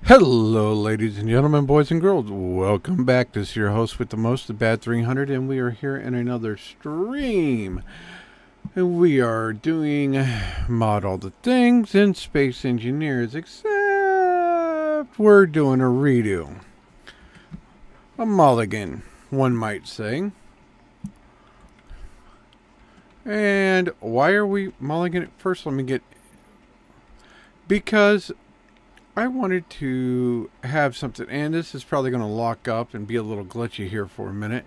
Hello, ladies and gentlemen, boys and girls. Welcome back. This is your host with the most, the Bad 300, and we are here in another stream. And we are doing Mod All the Things in Space Engineers, except we're doing a redo. A mulligan, one might say. And why are we mulligan? First, let me get... Because I wanted to have something, and this is probably going to lock up and be a little glitchy here for a minute.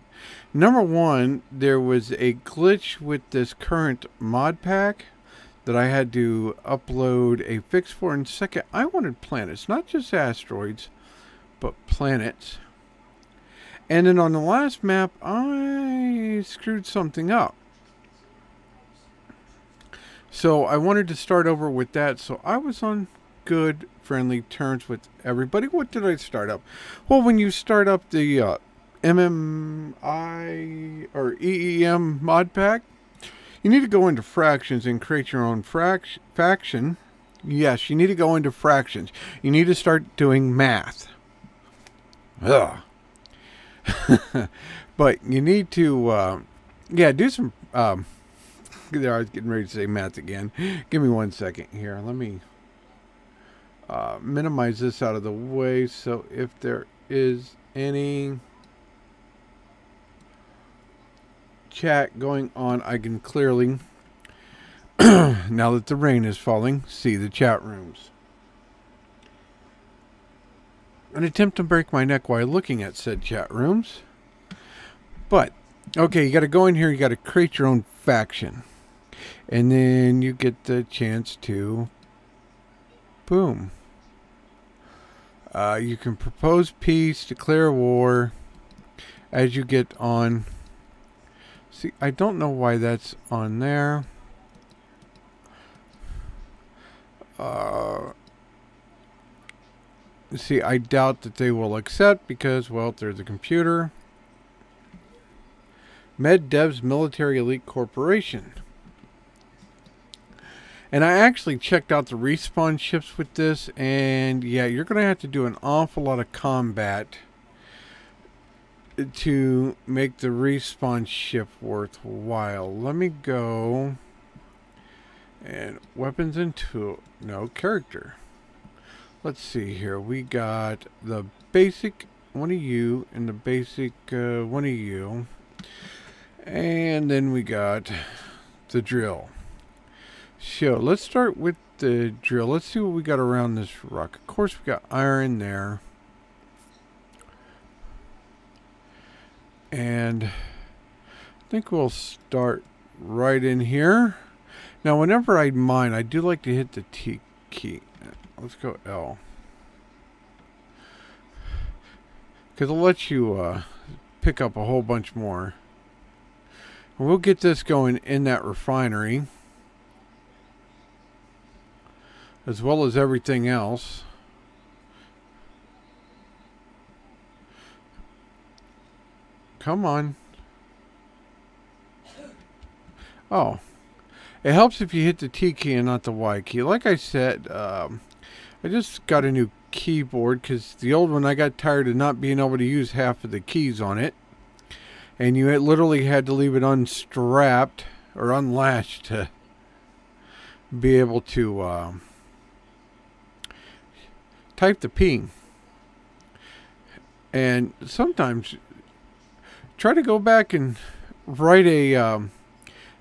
Number one, there was a glitch with this current mod pack that I had to upload a fix for. And second, I wanted planets, not just asteroids, but planets. And then on the last map, I screwed something up. So I wanted to start over with that, so I was on good friendly terms with everybody. What did I start up? Well, when you start up the MMI or EEM mod pack, you need to go into fractions and create your own faction. Yes, you need to go into fractions. You need to start doing math. Ugh. But you need to yeah, do some there, I was getting ready to say math again. Give me 1 second here. Let me minimize this out of the way, so if there is any chat going on, I can clearly, now that the rain is falling, see the chat rooms. An attempt to break my neck while looking at said chat rooms. But, okay, you got to go in here, you got to create your own faction. And then you get the chance to, boom. You can propose peace, declare war as you get on. See, I don't know why that's on there. See, I doubt that they will accept because, well, there's a computer. Med Devs Military Elite Corporation. And I actually checked out the respawn ships with this, and yeah, you're going to have to do an awful lot of combat to make the respawn ship worthwhile. Let me go and weapons and tool, no, character. Let's see here. We got the basic one of you and the basic one of you, and then we got the drill. So let's start with the drill. Let's see what we got around this rock. Of course, we got iron there. And I think we'll start right in here. Now, whenever I mine, I do like to hit the T key. Let's go L. Because it'll let you pick up a whole bunch more. And we'll get this going in that refinery, as well as everything else. Come on. Oh. It helps if you hit the T key and not the Y key. Like I said, I just got a new keyboard because the old one, I got tired of not being able to use half of the keys on it. And you literally had to leave it unstrapped or unlatched to be able to type the P. And sometimes try to go back and write a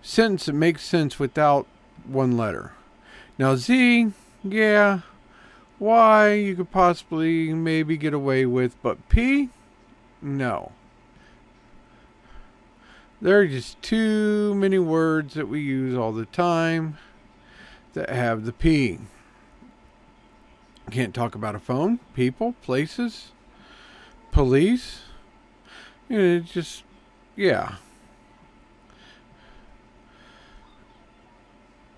sentence that makes sense without one letter. Now Z, yeah. Y, you could possibly maybe get away with, but P, no. There are just too many words that we use all the time that have the P. Can't talk about a phone, people, places, police. You know, it's just, yeah.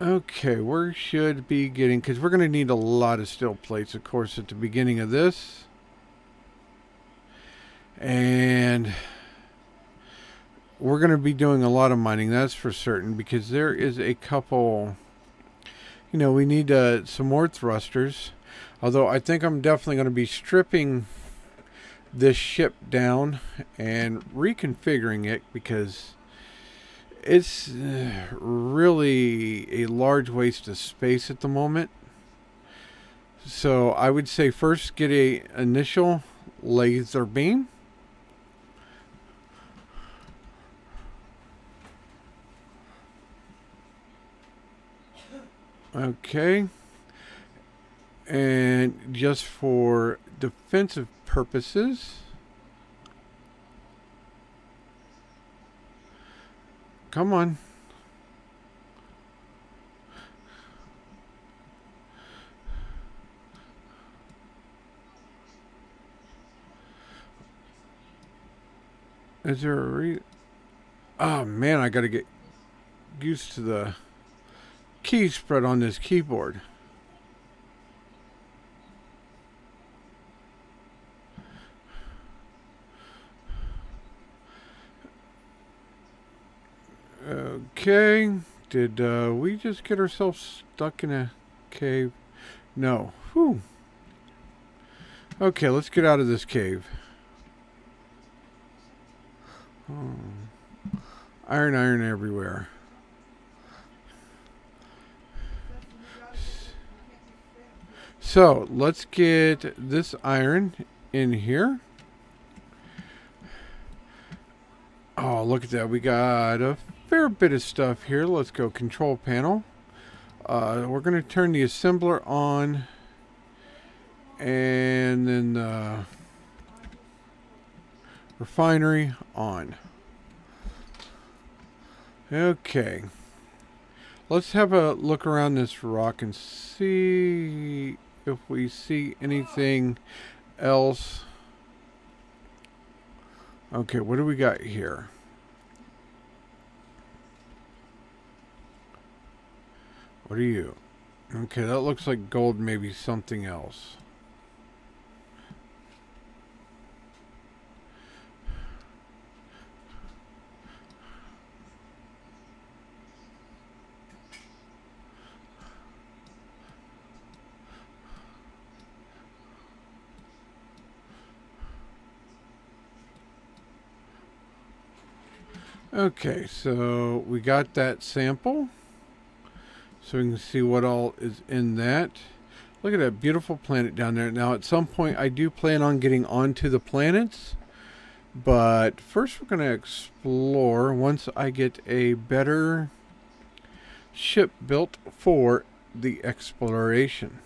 Okay, we should be getting, because we're going to need a lot of steel plates, of course, at the beginning of this. And we're going to be doing a lot of mining, that's for certain, because there is a couple, you know, we need some more thrusters. Although I think I'm definitely going to be stripping this ship down and reconfiguring it, because it's really a large waste of space at the moment. So I would say first get a initial laser beam. Okay. And just for defensive purposes, come on. Is there a oh man, I gotta get used to the key spread on this keyboard. Okay, did we just get ourselves stuck in a cave? No. Whew. Okay, let's get out of this cave. Oh. Iron everywhere. So, let's get this iron in here. Oh, look at that. We got a fair bit of stuff here. Let's go control panel. We're going to turn the assembler on, and then the refinery on. Okay. Let's have a look around this rock and see if we see anything else. Okay, what do we got here? What are you? Okay, that looks like gold, maybe something else. Okay, so we got that sample. So we can see what all is in that. Look at that beautiful planet down there. Now at some point I do plan on getting onto the planets. But first we're going to explore once I get a better ship built for the exploration.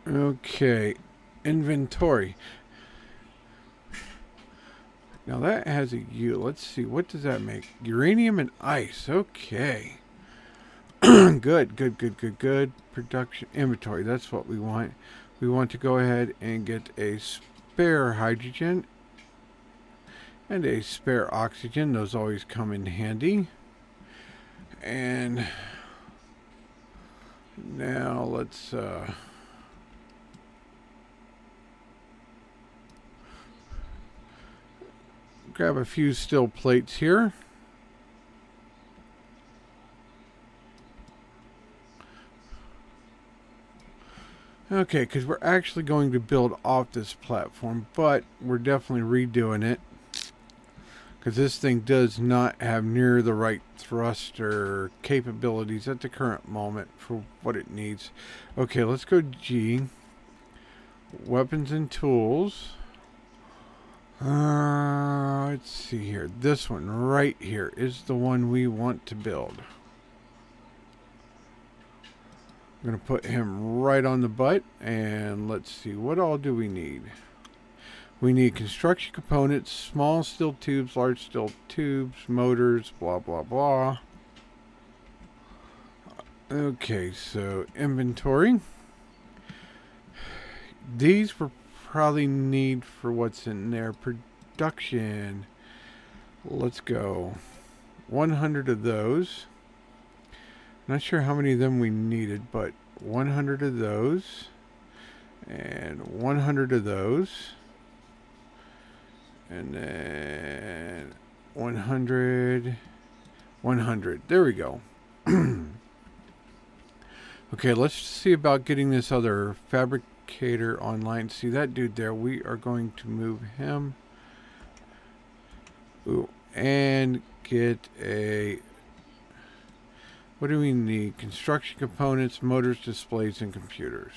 Okay, inventory. Now that has a U. Let's see, what does that make? Uranium and ice. Okay. Good. Production inventory. That's what we want. We want to go ahead and get a spare hydrogen and a spare oxygen. Those always come in handy. And now let's grab a few steel plates here. Okay, because we're actually going to build off this platform, but we're definitely redoing it. Because this thing does not have near the right thruster capabilities at the current moment for what it needs. Okay, let's go G. Weapons and tools. Let's see here. This one right here is the one we want to build. I'm going to put him right on the butt, and let's see, what all do we need? We need construction components, small steel tubes, large steel tubes, motors, blah, blah, blah. Okay, so inventory. These we're probably need for what's in there. Production. Let's go. 100 of those. Not sure how many of them we needed, but 100 of those. And 100 of those. And then 100, 100. There we go. Okay, let's see about getting this other fabricator online. See that dude there? We are going to move him. Ooh, and get a... What do we need? Construction components, motors, displays, and computers.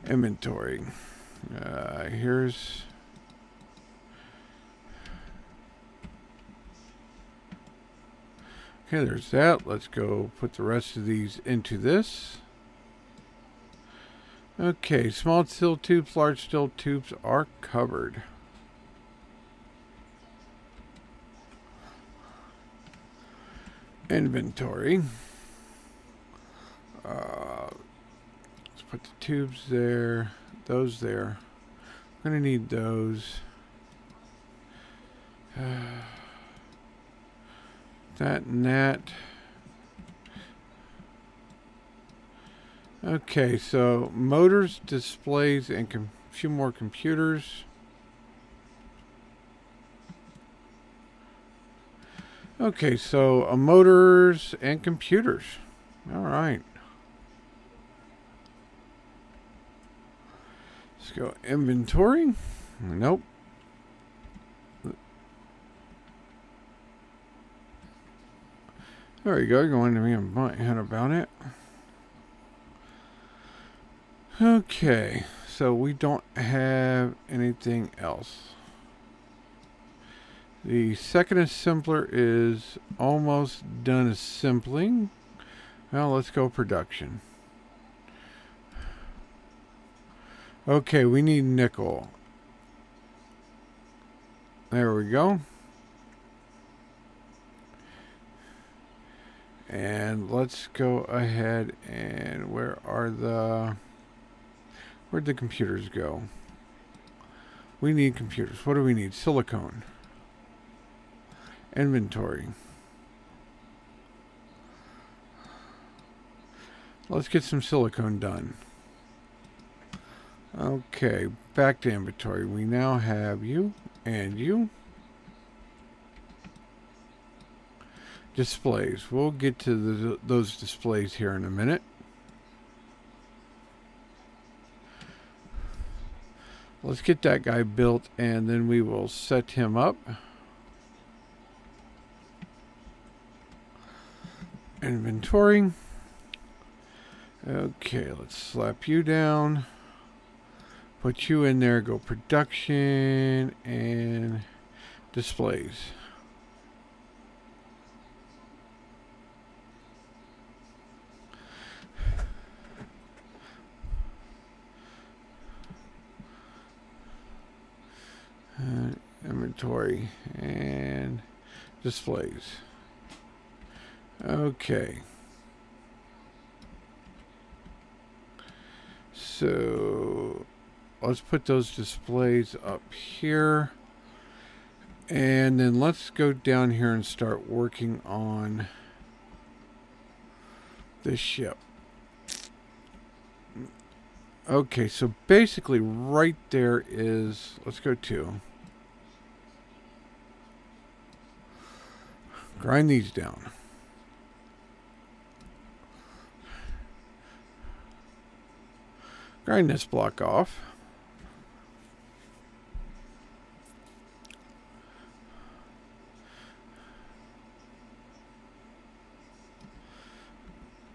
Inventory. Here's... Okay, there's that. Let's go put the rest of these into this. Okay, small steel tubes, large steel tubes are covered. Inventory. Let's put the tubes there, those there. I'm going to need those. That and that. Okay, so motors, displays, and a few more computers. Okay, so motors and computers. All right. Let's go inventory. Nope. There you go. Going to be in my head about it. Okay, so we don't have anything else. The second assembler is almost done assembling. Well, let's go production. Okay, we need nickel. There we go. And let's go ahead and where'd the computers go? We need computers. What do we need? Silicone. Inventory. Let's get some silicone done. Okay, back to inventory. We now have you and you. Displays. We'll get to those displays here in a minute. Let's get that guy built and then we will set him up. Inventory. Okay, let's slap you down. Put you in there. Go production and displays. Inventory and displays. Okay. So let's put those displays up here. And then let's go down here and start working on this ship. Okay, so basically right there is, let's go to. Grind these down. Grind this block off.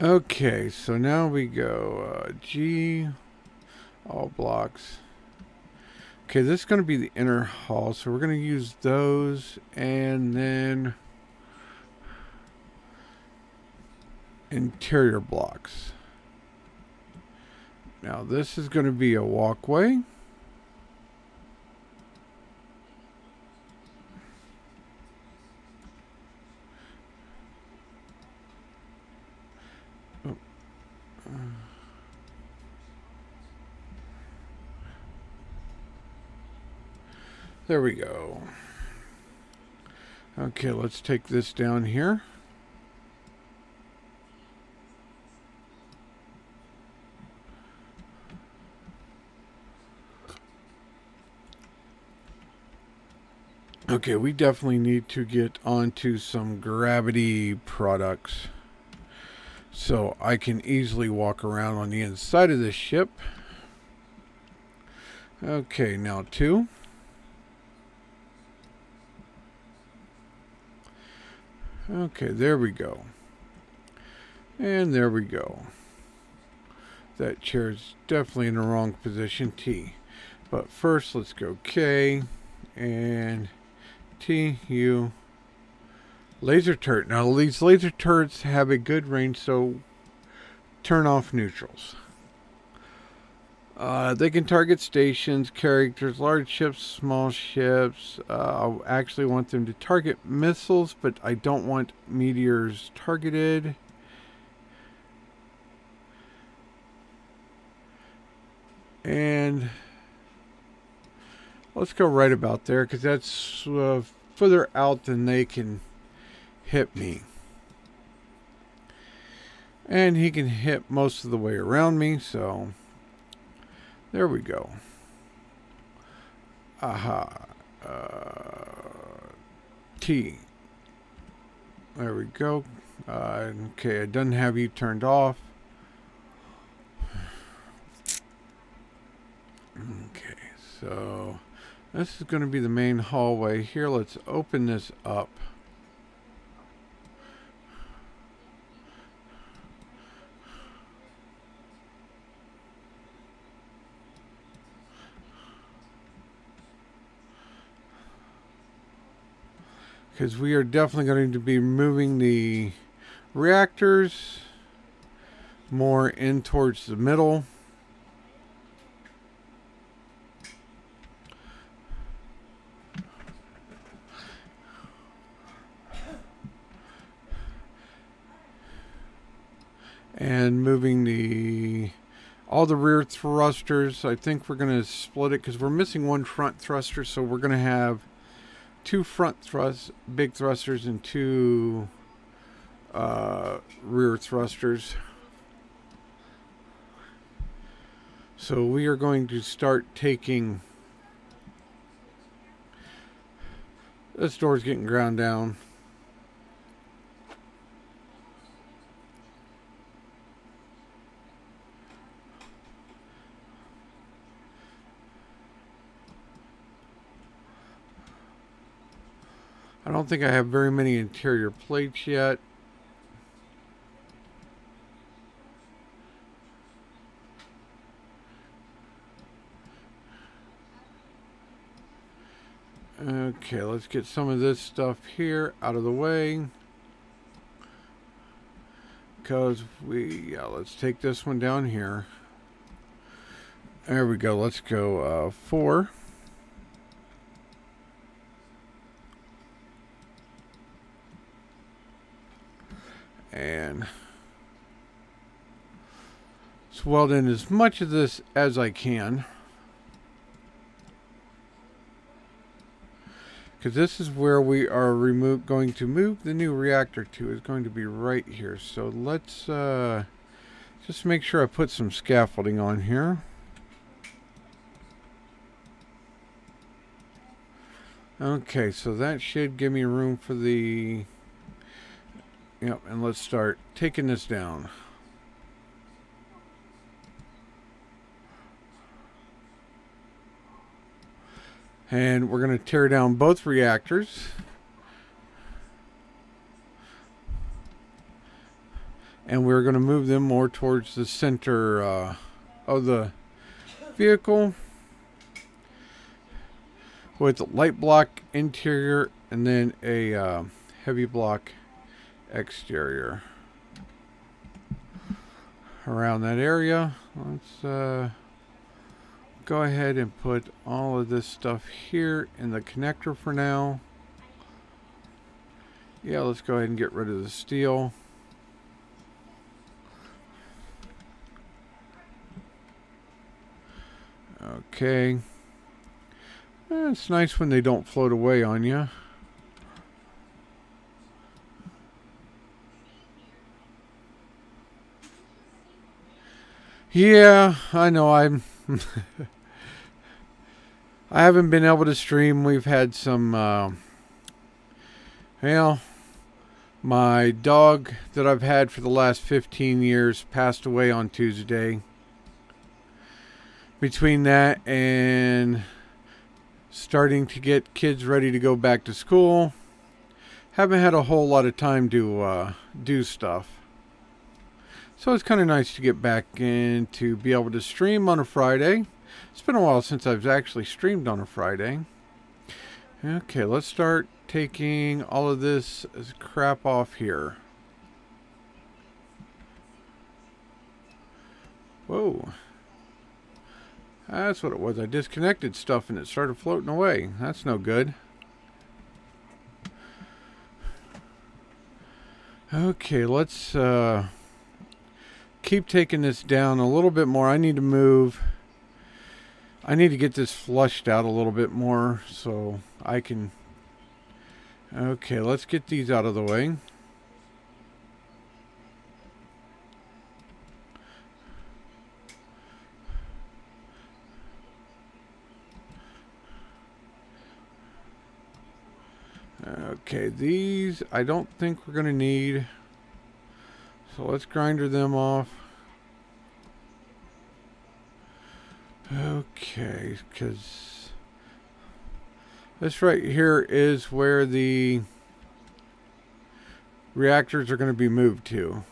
Okay, so now we go G, all blocks. Okay, this is going to be the inner hull, so we're going to use those and then interior blocks. Now this is going to be a walkway. Oh. There we go. Okay, let's take this down here. Okay, we definitely need to get onto some gravity products so I can easily walk around on the inside of this ship. Okay, now 2. Okay, there we go. And there we go. That chair is definitely in the wrong position, T. But first, let's go K and T, U. Laser turret. Now, these laser turrets have a good range, so turn off neutrals. They can target stations, characters, large ships, small ships. I actually want them to target missiles, but I don't want meteors targeted. And let's go right about there, because that's further out than they can hit me. And he can hit most of the way around me, so there we go. Aha. T. There we go. Okay, I don't have you turned off. Okay, so this is going to be the main hallway here. Let's open this up. Because we are definitely going to be moving the reactors more in towards the middle. And moving all the rear thrusters. I think we're going to split it because we're missing one front thruster, so we're going to have 2 front big thrusters and 2 rear thrusters. So we are going to start taking... This door's getting ground down. I don't think I have very many interior plates yet. Okay, let's get some of this stuff here out of the way. Because let's take this one down here. There we go. Let's go 4. And weld in as much of this as I can, because this is where we are going to move the new reactor to. Is going to be right here. So let's just make sure I put some scaffolding on here. Okay, so that should give me room for the... Yep, and let's start taking this down. And we're going to tear down both reactors. And we're going to move them more towards the center of the vehicle. With light block interior and then a heavy block exterior around that area. Let's go ahead and put all of this stuff here in the connector for now. Yeah, let's go ahead and get rid of the steel. Okay. It's nice when they don't float away on you. Yeah, I know. I haven't been able to stream. We've had some Well, my dog that I've had for the last 15 years passed away on Tuesday. Between that and starting to get kids ready to go back to school, haven't had a whole lot of time to do stuff. So it's kind of nice to get back in to be able to stream on a Friday. It's been a while since I've actually streamed on a Friday. Okay, let's start taking all of this crap off here. Whoa. That's what it was. I disconnected stuff and it started floating away. That's no good. Okay, let's keep taking this down a little bit more. I need to move. I need to get this flushed out a little bit more so I can... Okay, let's get these out of the way. Okay, these I don't think we're going to need. So let's grinder them off. Okay, because this right here is where the reactors are going to be moved to.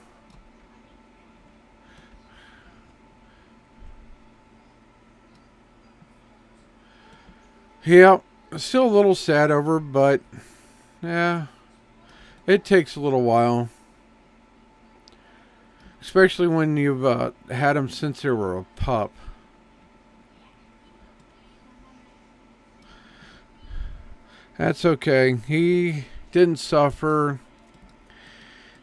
Yep, still a little sad over, but yeah, it takes a little while. Especially when you've had them since they were a pup. That's okay. He didn't suffer.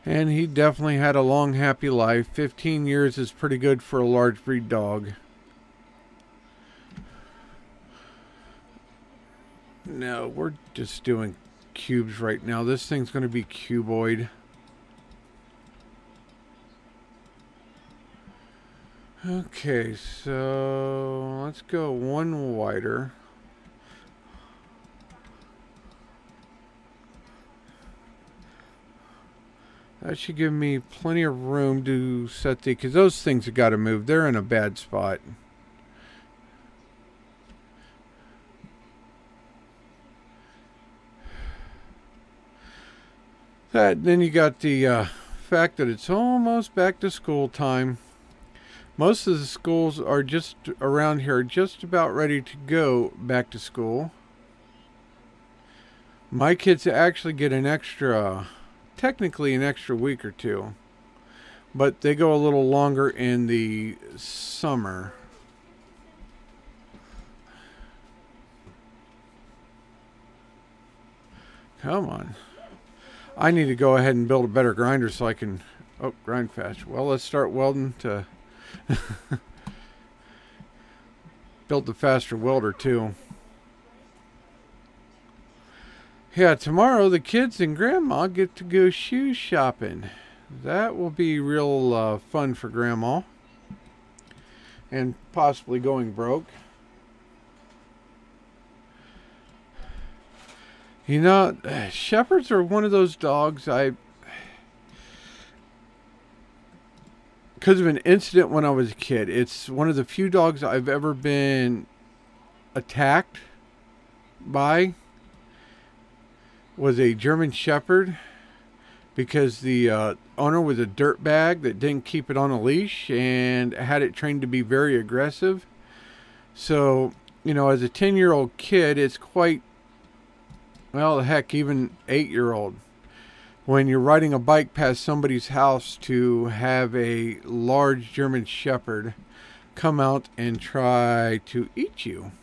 And he definitely had a long, happy life. 15 years is pretty good for a large breed dog. No, we're just doing cubes right now. This thing's going to be cuboid. Okay, so let's go one wider. That should give me plenty of room to set the... because those things have got to move. They're in a bad spot. Then you got the fact that it's almost back to school time. Most of the schools are just around here, just about ready to go back to school. My kids actually get an extra... technically an extra week or two, but they go a little longer in the summer. Come on. I need to go ahead and build a better grinder so I can grind faster. Well, let's start welding to build the faster welder too. Yeah, tomorrow the kids and Grandma get to go shoe shopping. That will be real fun for Grandma. And possibly going broke. You know, Shepherds are one of those dogs because of an incident when I was a kid. It's one of the few dogs I've ever been attacked by. Was a German Shepherd, because the owner was a dirtbag that didn't keep it on a leash and had it trained to be very aggressive. So, you know, as a 10-year-old kid, it's quite, well, heck, even 8-year-old, when you're riding a bike past somebody's house to have a large German Shepherd come out and try to eat you.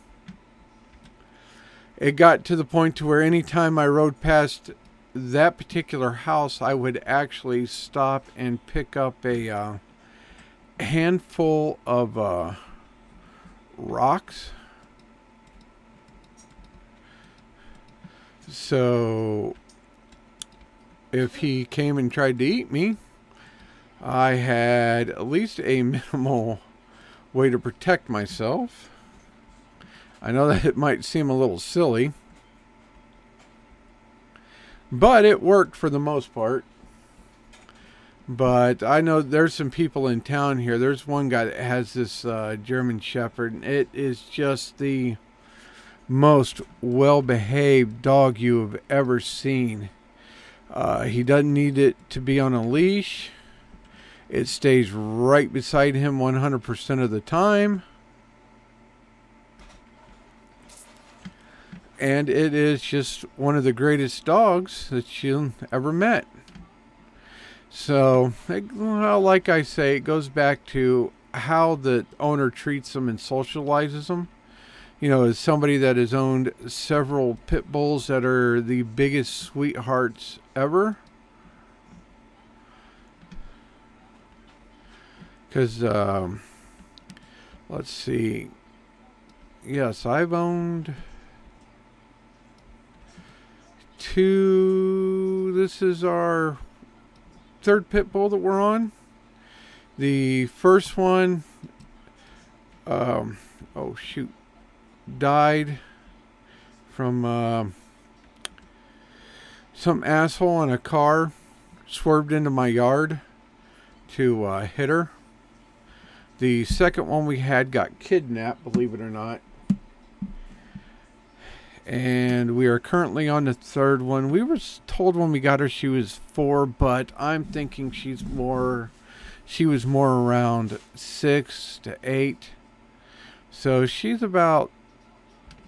It got to the point to where anytime I rode past that particular house, I would actually stop and pick up a handful of rocks. So if he came and tried to eat me, I had at least a minimal way to protect myself. I know that it might seem a little silly, But it worked for the most part. But I know there's some people in town here. There's one guy that has this German Shepherd, and it is just the most well-behaved dog you have ever seen. He doesn't need it to be on a leash. It stays right beside him 100% of the time. And it is just one of the greatest dogs that you'll ever met. So, well, like I say, it goes back to how the owner treats them and socializes them. You know, as somebody that has owned several pit bulls that are the biggest sweethearts ever. Because, let's see. Yes, I've owned 2. This is our 3rd pit bull that we're on. The first one, oh shoot, died from some asshole in a car swerved into my yard to hit her. The second one we had got kidnapped, believe it or not. And we are currently on the 3rd one. We were told when we got her she was 4, but I'm thinking she was more around 6 to 8. So she's about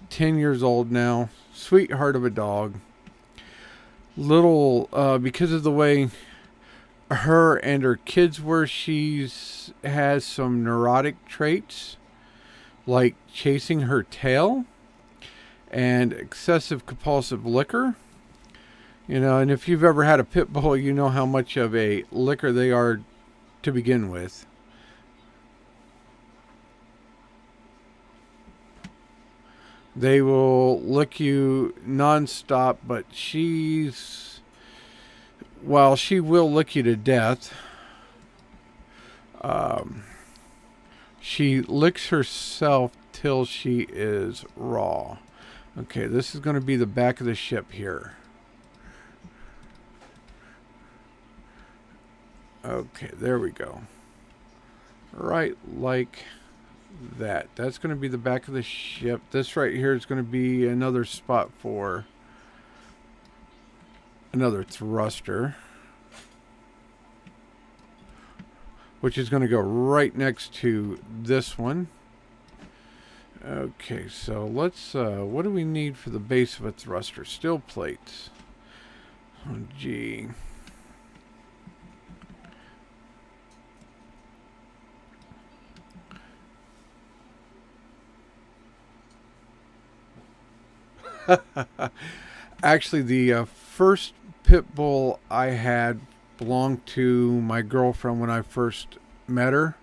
10 years old now. Sweetheart of a dog. Little, because of the way her and her kids were, has some neurotic traits, like chasing her tail and excessive compulsive liquor. You know, and if you've ever had a pit bull, you know how much of a licker they are to begin with. They will lick you non-stop, but while she will lick you to death, she licks herself till she is raw. Okay, this is going to be the back of the ship here. Okay, there we go. Right like that. That's going to be the back of the ship. This right here is going to be another spot for another thruster, which is going to go right next to this one. Okay, so let's, what do we need for the base of a thruster? Steel plates. Oh, gee. Actually, the first pit bull I had belonged to my girlfriend when I first met her.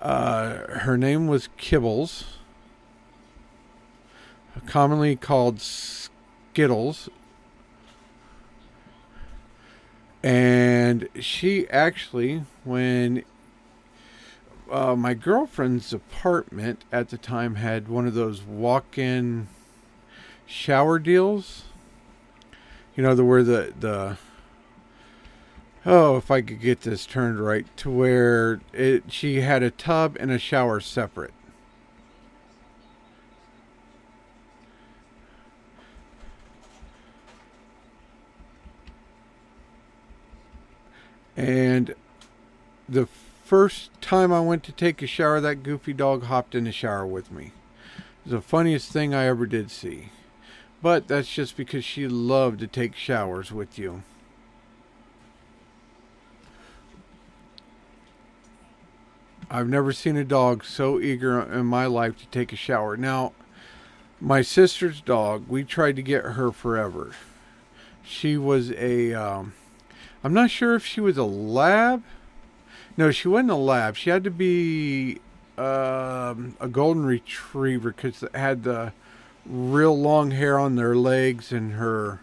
Her name was Kibbles, commonly called Skittles. And she actually, when my girlfriend's apartment at the time had one of those walk-in shower deals, you know, where the oh, if I could get this turned right, to where she had a tub and a shower separate. And the first time I went to take a shower, that goofy dog hopped in the shower with me. It was the funniest thing I ever did see. But that's just because she loved to take showers with you. I've never seen a dog so eager in my life to take a shower. Now, my sister's dog, we tried to get her forever. She was a, I'm not sure if she was a lab. No, she wasn't a lab. She had to be a golden retriever, because it had the real long hair on their legs and her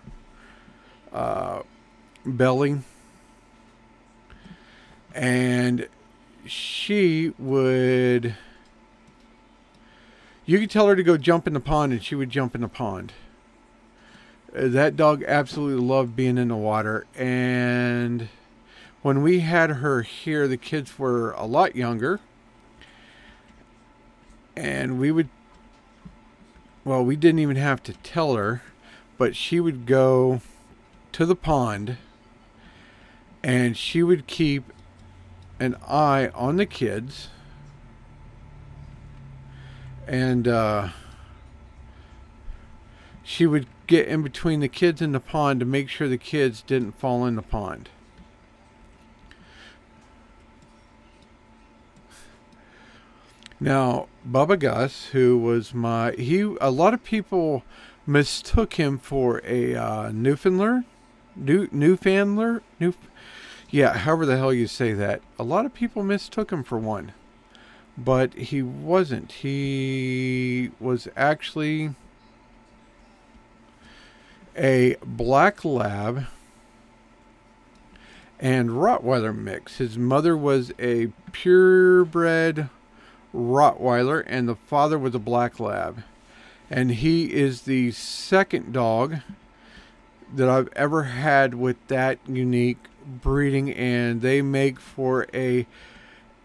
belly. And she would, you could tell her to go jump in the pond and she would jump in the pond. That dog absolutely loved being in the water. And when we had her here, the kids were a lot younger. And we would, well, we didn't even have to tell her, but she would go to the pond and she would keep an eye on the kids. And she would get in between the kids and the pond to make sure the kids didn't fall in the pond. Now, Bubba Gus, who was a lot of people mistook him for a Newfoundlander, yeah, however the hell you say that. A lot of people mistook him for one, but he wasn't. He was actually a black lab and Rottweiler mix. His mother was a purebred Rottweiler and the father was a black lab. And he is the second dog that I've ever had with that unique breeding, and they make for a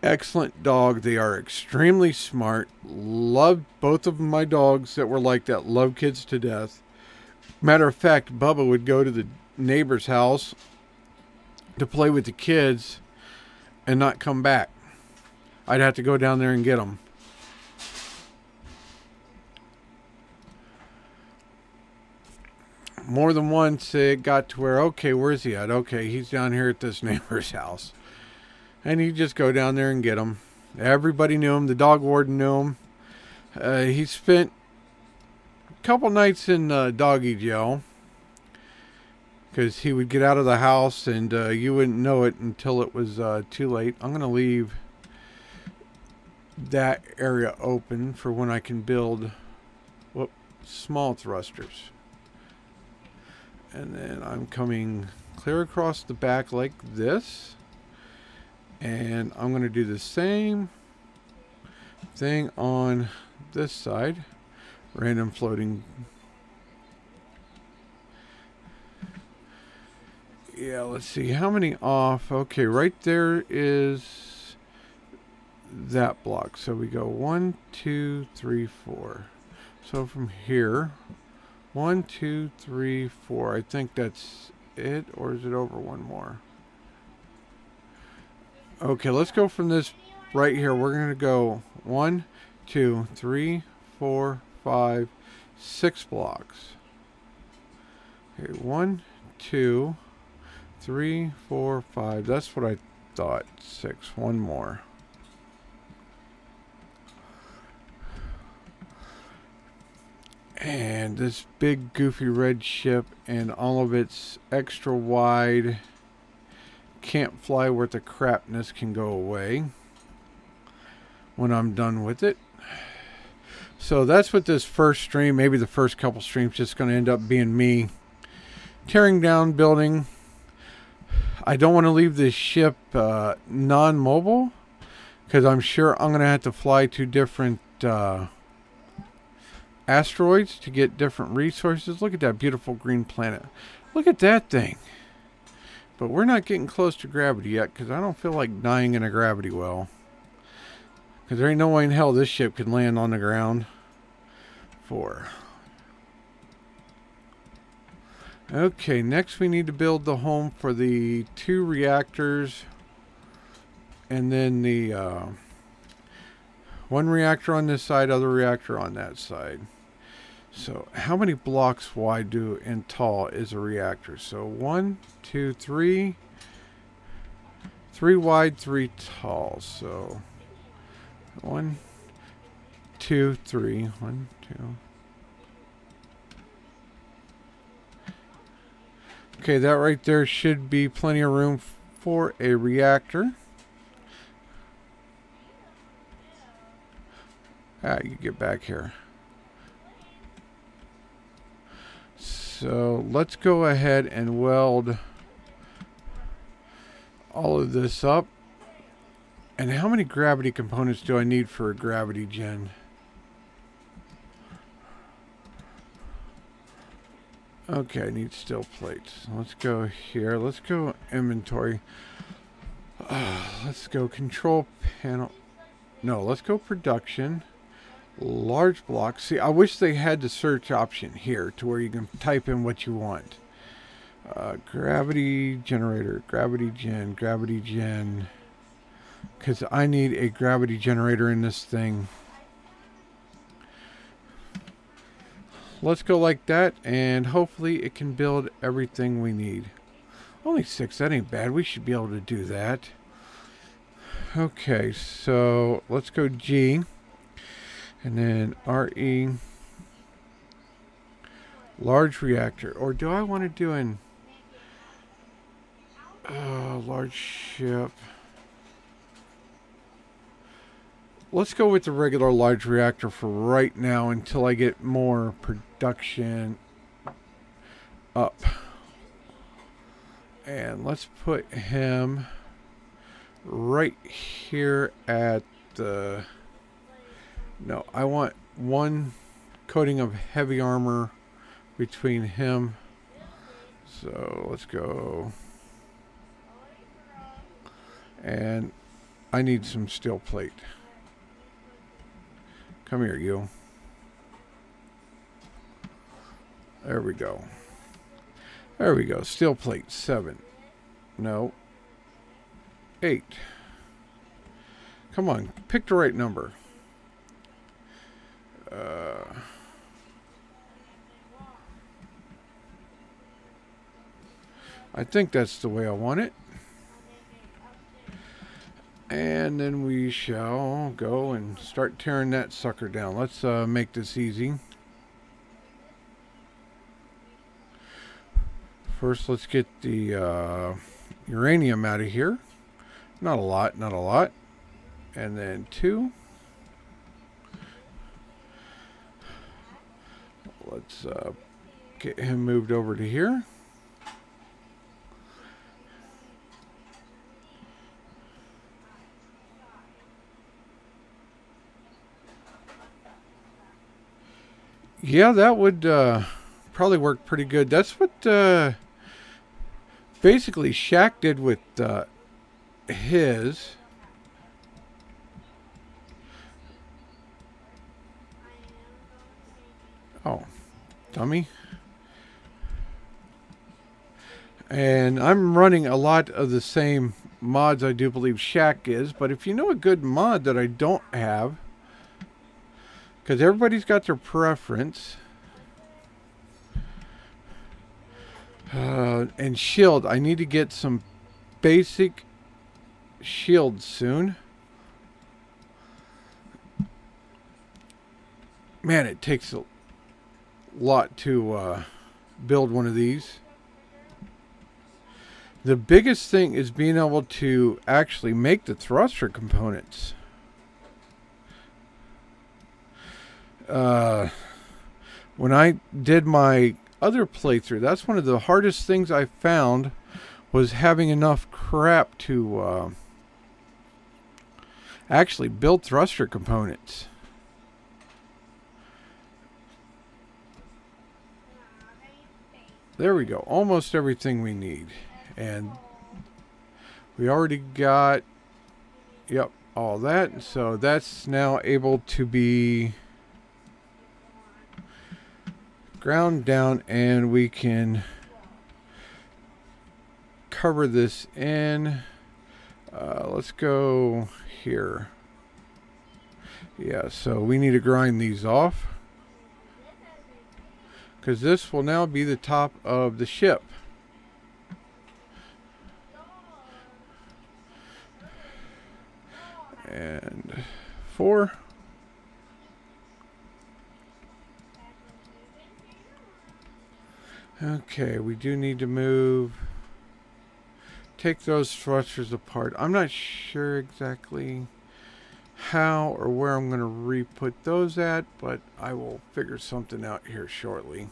excellent dog. They are extremely smart. Loved both of my dogs that were like that. Love kids to death. Matter of fact, Bubba would go to the neighbor's house to play with the kids and not come back. I'd have to go down there and get him. More than once it got to where, okay, where's he at? Okay, he's down here at this neighbor's house. And he'd just go down there and get him. Everybody knew him. The dog warden knew him. He spent a couple nights in doggy jail because he would get out of the house and you wouldn't know it until it was too late. I'm going to leave that area open for when I can build small thrusters. And then I'm coming clear across the back like this. And I'm going to do the same thing on this side. Random floating. Yeah, let's see. How many off? Okay, right there is that block. So we go 1, 2, 3, 4. So from here, 1, 2, 3, 4. I think that's it, or is it over one more? Okay, let's go from this right here. We're going to go 1, 2, 3, 4, 5, 6 blocks. Okay, 1, 2, 3, 4, 5. That's what I thought. 6. One more. And this big goofy red ship and all of its extra wide can't fly worth of crapness can go away when I'm done with it. So that's what this first stream, maybe the first couple streams, just going to end up being me tearing down, building. I don't want to leave this ship non-mobile because I'm sure I'm going to have to fly to different asteroids to get different resources. Look at that beautiful green planet. Look at that thing. But we're not getting close to gravity yet because I don't feel like dying in a gravity well. Because there ain't no way in hell this ship could land on the ground. 4. Okay, next we need to build the home for the 2 reactors. And then the 1 reactor on this side, other reactor on that side. So how many blocks wide and tall is a reactor? So 1, 2, 3. 3 wide, 3 tall. So 1, 2, 3. 1, 2. Okay, that right there should be plenty of room for a reactor. You get back here. So let's go ahead and weld all of this up. And how many gravity components do I need for a gravity gen? Okay, I need steel plates. Let's go here. Let's go inventory. Let's go control panel. No, let's go production. Large blocks. See, I wish they had the search option here to where you can type in what you want. Gravity generator. Gravity gen. Because I need a gravity generator in this thing. Let's go like that, and hopefully it can build everything we need. Only 6, that ain't bad. We should be able to do that. Okay, so let's go G, and then RE, large reactor. Or do I want to do an large ship? Let's go with the regular large reactor for right now until I get more production up. And let's put him right here at the... No, I want one coating of heavy armor between him. So let's go. And I need some steel plate. Come here, you. There we go. There we go. Steel plate 7. No. 8. Come on. Pick the right number. I think that's the way I want it. And then we shall go and start tearing that sucker down. Let's make this easy. First, let's get the uranium out of here. Not a lot, not a lot. And then 2. Let's get him moved over to here. Yeah, that would probably work pretty good. That's what basically Shaq did with his. Oh, dummy. And I'm running a lot of the same mods I do believe Shaq is, but if you know a good mod that I don't have, because everybody's got their preference. And shield. I need to get some basic shields soon. Man, it takes a lot to build one of these. The biggest thing is being able to actually make the thruster components. When I did my other playthrough, that's one of the hardest things I found, was having enough crap to actually build thruster components. There we go. Almost everything we need. And we already got, yep, all that. So that's now able to be ground down, and we can cover this in. Let's go here. Yeah, so we need to grind these off, because this will now be the top of the ship. And 4. Okay, we do need to move. Take those thrusters apart. I'm not sure exactly how or where I'm going to re-put those at, but I will figure something out here shortly.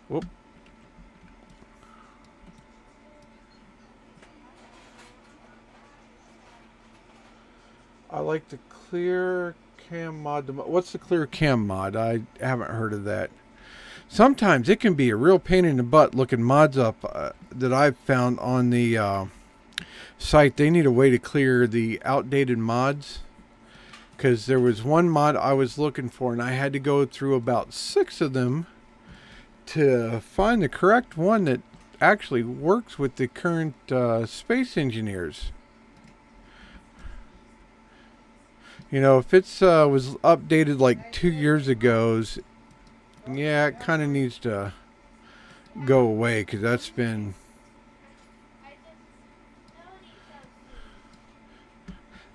Whoop. I like to clear cam mod. What's the clear cam mod? I haven't heard of that. Sometimes it can be a real pain in the butt looking mods up that I've found on the site. They need a way to clear the outdated mods. Because there was one mod I was looking for, and I had to go through about 6 of them to find the correct one that actually works with the current Space Engineers. You know, if it's was updated like 2 years ago, yeah, it kind of needs to go away, because that's been...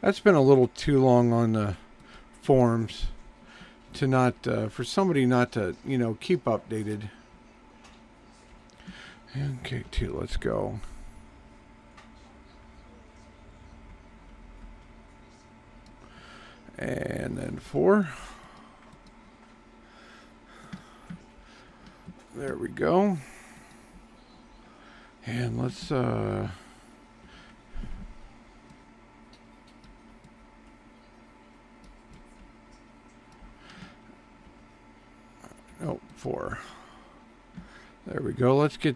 That's been a little too long on the forums to not, for somebody not to, you know, keep updated. Okay, 2, let's go. And then 4. There we go. And let's, oh, 4. There we go. Let's get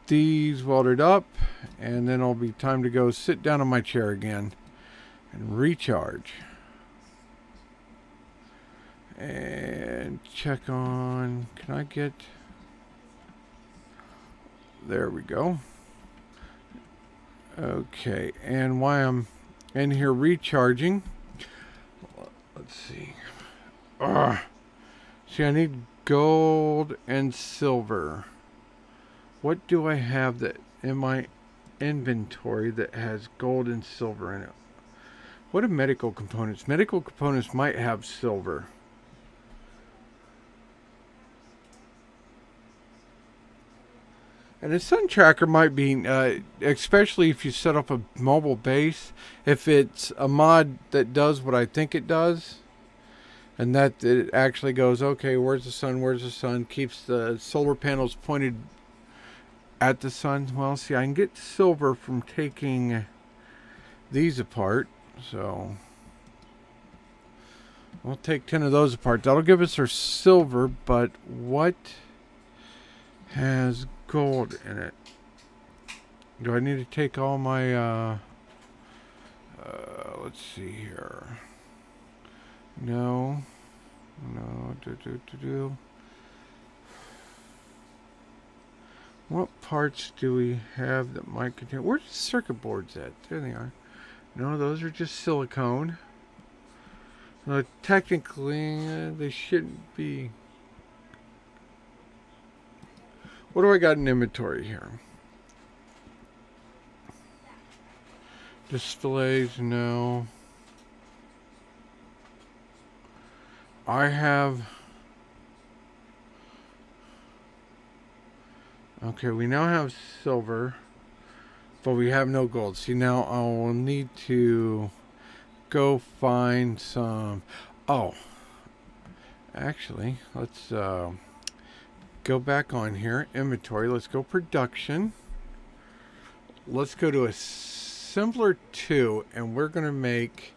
these welded up, and then it'll be time to go sit down on my chair again and recharge. And check on, can I get, there we go. Okay, and while I'm in here recharging, let's see. See, I need gold and silver. What do I have that in my inventory that has gold and silver in it? What are medical components? Medical components might have silver. And a sun tracker might be, especially if you set up a mobile base, if it's a mod that does what I think it does, and that it actually goes, okay, where's the sun, keeps the solar panels pointed at the sun. Well, see, I can get silver from taking these apart, so we'll take 10 of those apart. That'll give us our silver, but what has gold in it? Do I need to take all my let's see here. No, what parts do we have that might contain? Where's the circuit boards at? There they are. No, those are just silicone. Technically, they shouldn't be. What do I got in inventory here? Displays, no. I have... Okay, we now have silver, but we have no gold. See, now I will need to go find some... Oh, actually, let's go back on here. Inventory, let's go production. Let's go to Assembler 2, and we're going to make...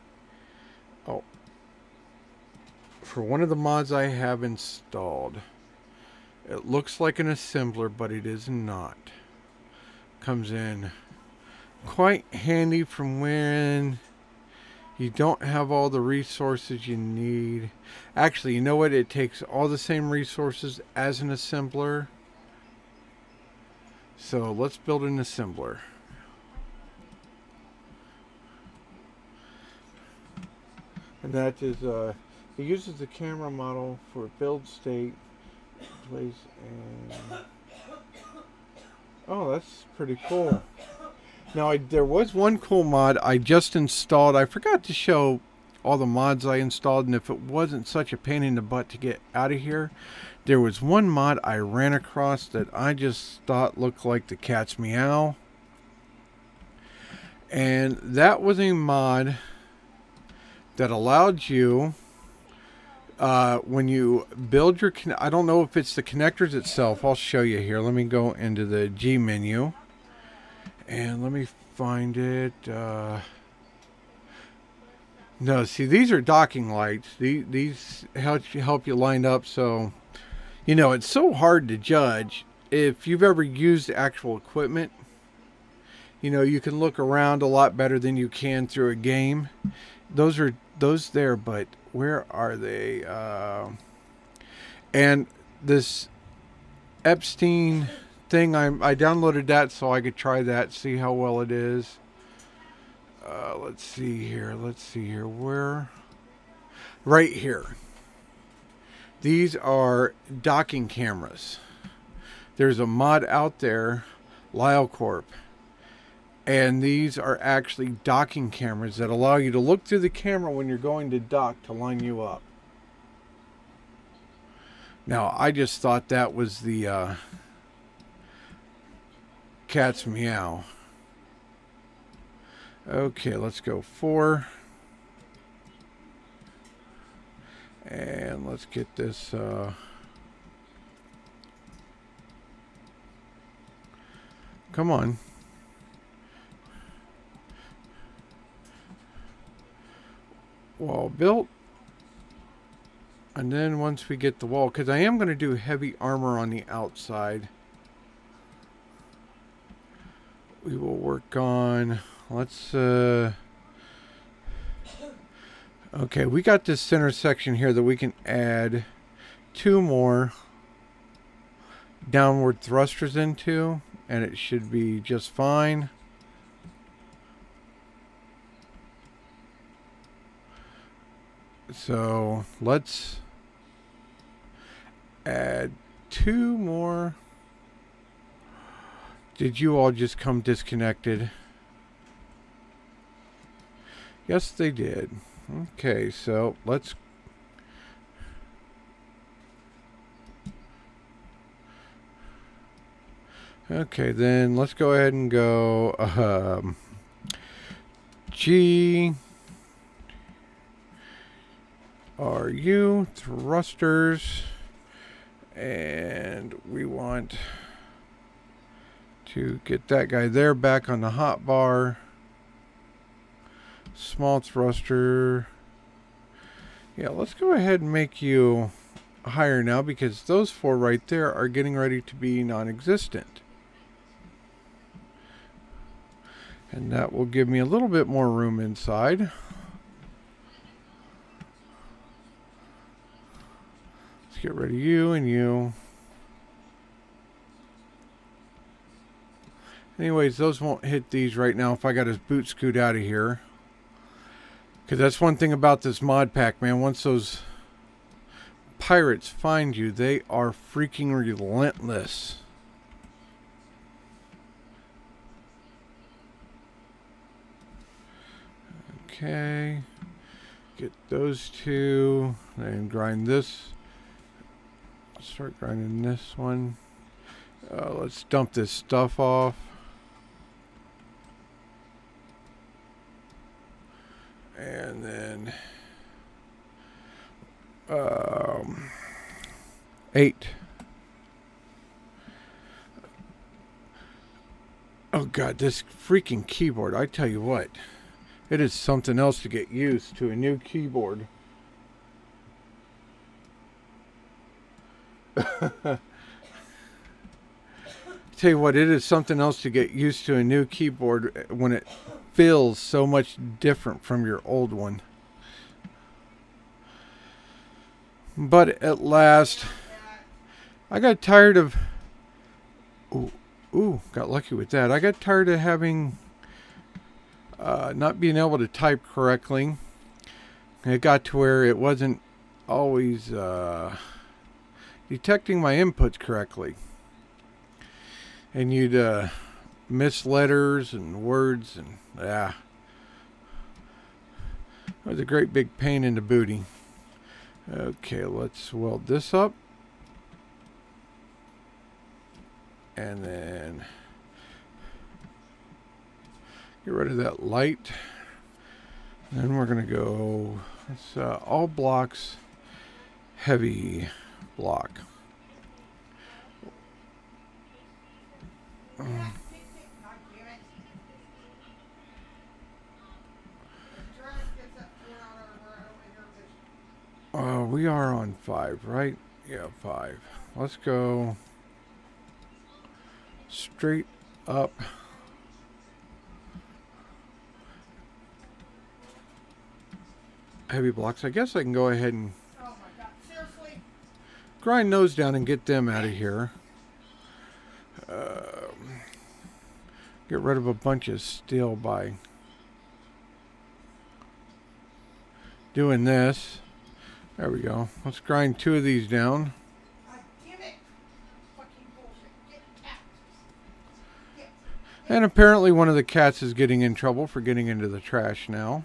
Oh, for one of the mods I have installed... It looks like an assembler, but it is not. Comes in quite handy from when you don't have all the resources you need. Actually, you know what? It takes all the same resources as an assembler. So let's build an assembler. And that is, it uses the camera model for build state. Place and oh, that's pretty cool. Now there was one cool mod I just installed. I forgot to show all the mods I installed, and if it wasn't such a pain in the butt to get out of here, there was one mod I ran across that I just thought looked like the cat's meow, and that was a mod that allowed you when you build your, I don't know if it's the connectors itself. I'll show you here. Let me go into the G menu and let me find it. No, see, these are docking lights. These help you line up. So, you know, it's so hard to judge. If you've ever used actual equipment, you know, you can look around a lot better than you can through a game. Those there, but where are they? And this Epstein thing, I downloaded that so I could try that, see how well it is. Let's see here. Where? Right here. These are docking cameras. There's a mod out there, LyleCorp, and these are actually docking cameras that allow you to look through the camera when you're going to dock to line you up. Now, I just thought that was the cat's meow. Okay, let's go 4. And let's get this come on. Wall built. And then once we get the wall, because I am going to do heavy armor on the outside, we will work on, let's okay, we got this center section here that we can add 2 more downward thrusters into, and it should be just fine. So let's add 2 more. Did you all just come disconnected? Yes, they did. Okay, so let's okay, then let's go ahead and go G RU thrusters, and we want to get that guy there back on the hot bar. Small thruster. Yeah, let's go ahead and make you higher now, because those 4 right there are getting ready to be non-existent. And that will give me a little bit more room inside. Let's get rid of you and you. Anyways, those won't hit these right now if I got his boot scoot out of here. Because that's one thing about this mod pack, man. Once those pirates find you, they are freaking relentless. Okay. Get those 2. And grind this. Start grinding this one. Let's dump this stuff off. And then 8. Oh god, this freaking keyboard, I tell you what, it is something else to get used to, a new keyboard. Tell you what, it is something else to get used to a new keyboard when it feels so much different from your old one. But at last, I got tired of... Ooh, got lucky with that. I got tired of having... not being able to type correctly. It got to where it wasn't always detecting my inputs correctly. And you'd miss letters and words, and it was a great big pain in the booty. Okay, let's weld this up. And then get rid of that light. Then we're going to go, let's all blocks, heavy block. we are on 5, right? Yeah, 5. Let's go straight up. Heavy blocks. I guess I can go ahead and grind those down and get them out of here. Get rid of a bunch of steel by doing this. There we go. Let's grind 2 of these down. And apparently one of the cats is getting in trouble for getting into the trash now.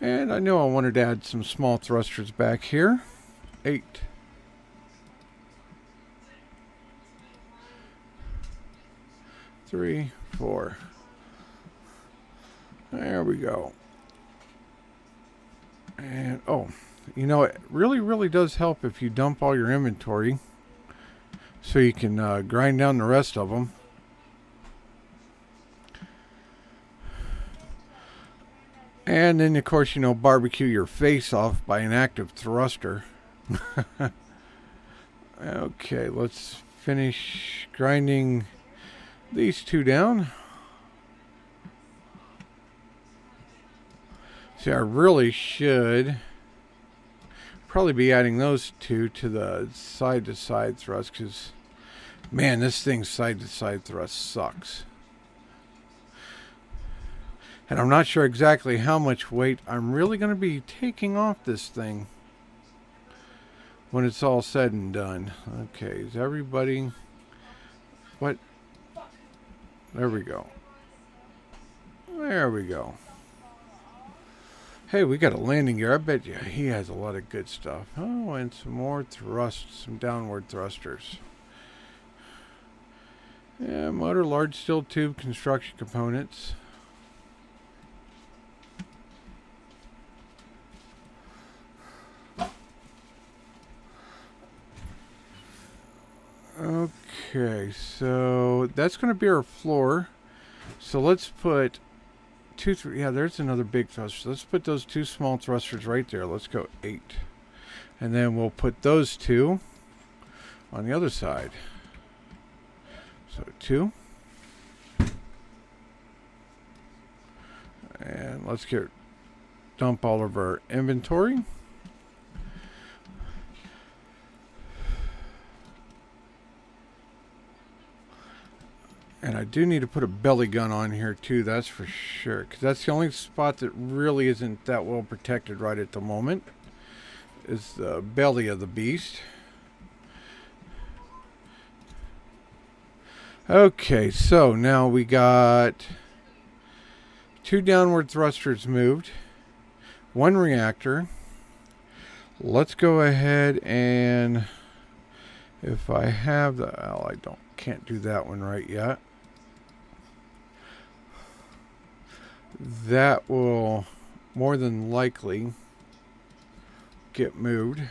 And I know I wanted to add some small thrusters back here. 8. Three, 4. There we go. And, oh, you know, it really does help if you dump all your inventory so you can grind down the rest of them. And then, of course, you know, barbecue your face off by an active thruster. Okay, let's finish grinding these 2 down. See, I really should probably be adding those 2 to the side-to-side thrust, because, man, this thing's side-to-side thrust sucks. And I'm not sure exactly how much weight I'm really going to be taking off this thing when it's all said and done. Okay, is everybody... What? There we go. There we go. Hey, we got a landing gear. I bet you he has a lot of good stuff. Oh, and some more thrusts, some downward thrusters. Yeah, motor, large steel tube, construction components. Okay, so that's going to be our floor. So let's put 2, 3. Yeah, there's another big thruster. Let's put those 2 small thrusters right there. Let's go 8. And then we'll put those 2 on the other side. So 2. And let's dump all of our inventory. And I do need to put a belly gun on here too, that's for sure. Because that's the only spot that really isn't that well protected right at the moment. Is the belly of the beast. Okay, so now we got 2 downward thrusters moved. 1 reactor. Let's go ahead and... If I have the... Oh, can't do that one right yet. That will more than likely get moved.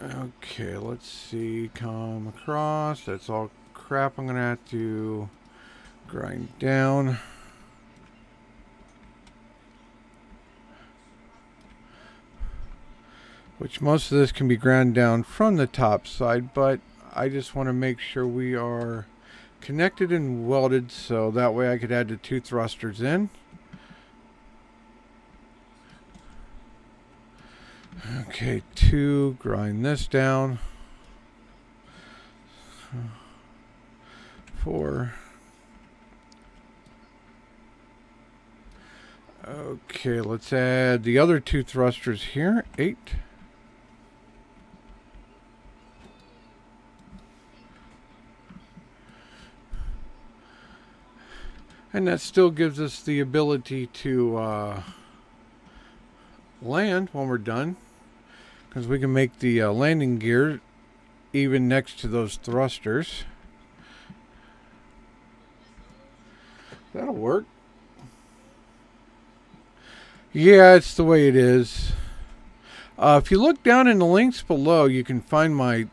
Okay, let's see. Come across. That's all crap I'm going to have to grind down. Which most of this can be ground down from the top side, but I just want to make sure we are connected and welded, so that way I could add the 2 thrusters in. Okay, 2, grind this down. 4. Okay, let's add the other 2 thrusters here. 8. And that still gives us the ability to land when we're done, because we can make the landing gear even next to those thrusters. That'll work. Yeah, it's the way it is. If you look down in the links below, you can find my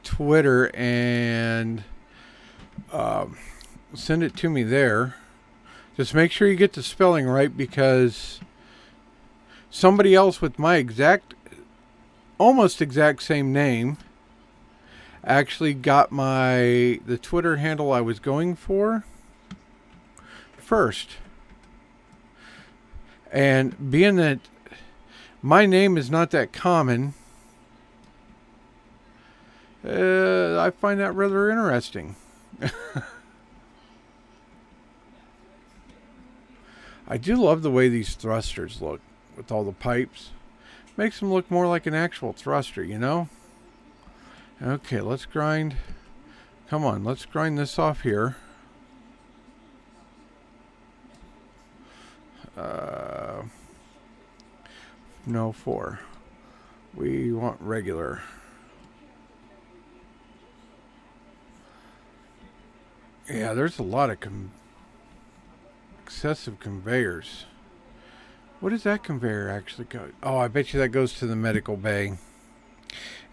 Twitter and send it to me there. Just make sure you get the spelling right, because somebody else with my almost exact same name actually got the Twitter handle I was going for first. And being that my name is not that common, I find that rather interesting. I do love the way these thrusters look with all the pipes. Makes them look more like an actual thruster, you know? Okay, let's grind. Come on, let's grind this off here. No, 4. We want regular. Yeah, there's a lot of excessive conveyors. What does that conveyor actually go? Oh, I bet you that goes to the medical bay.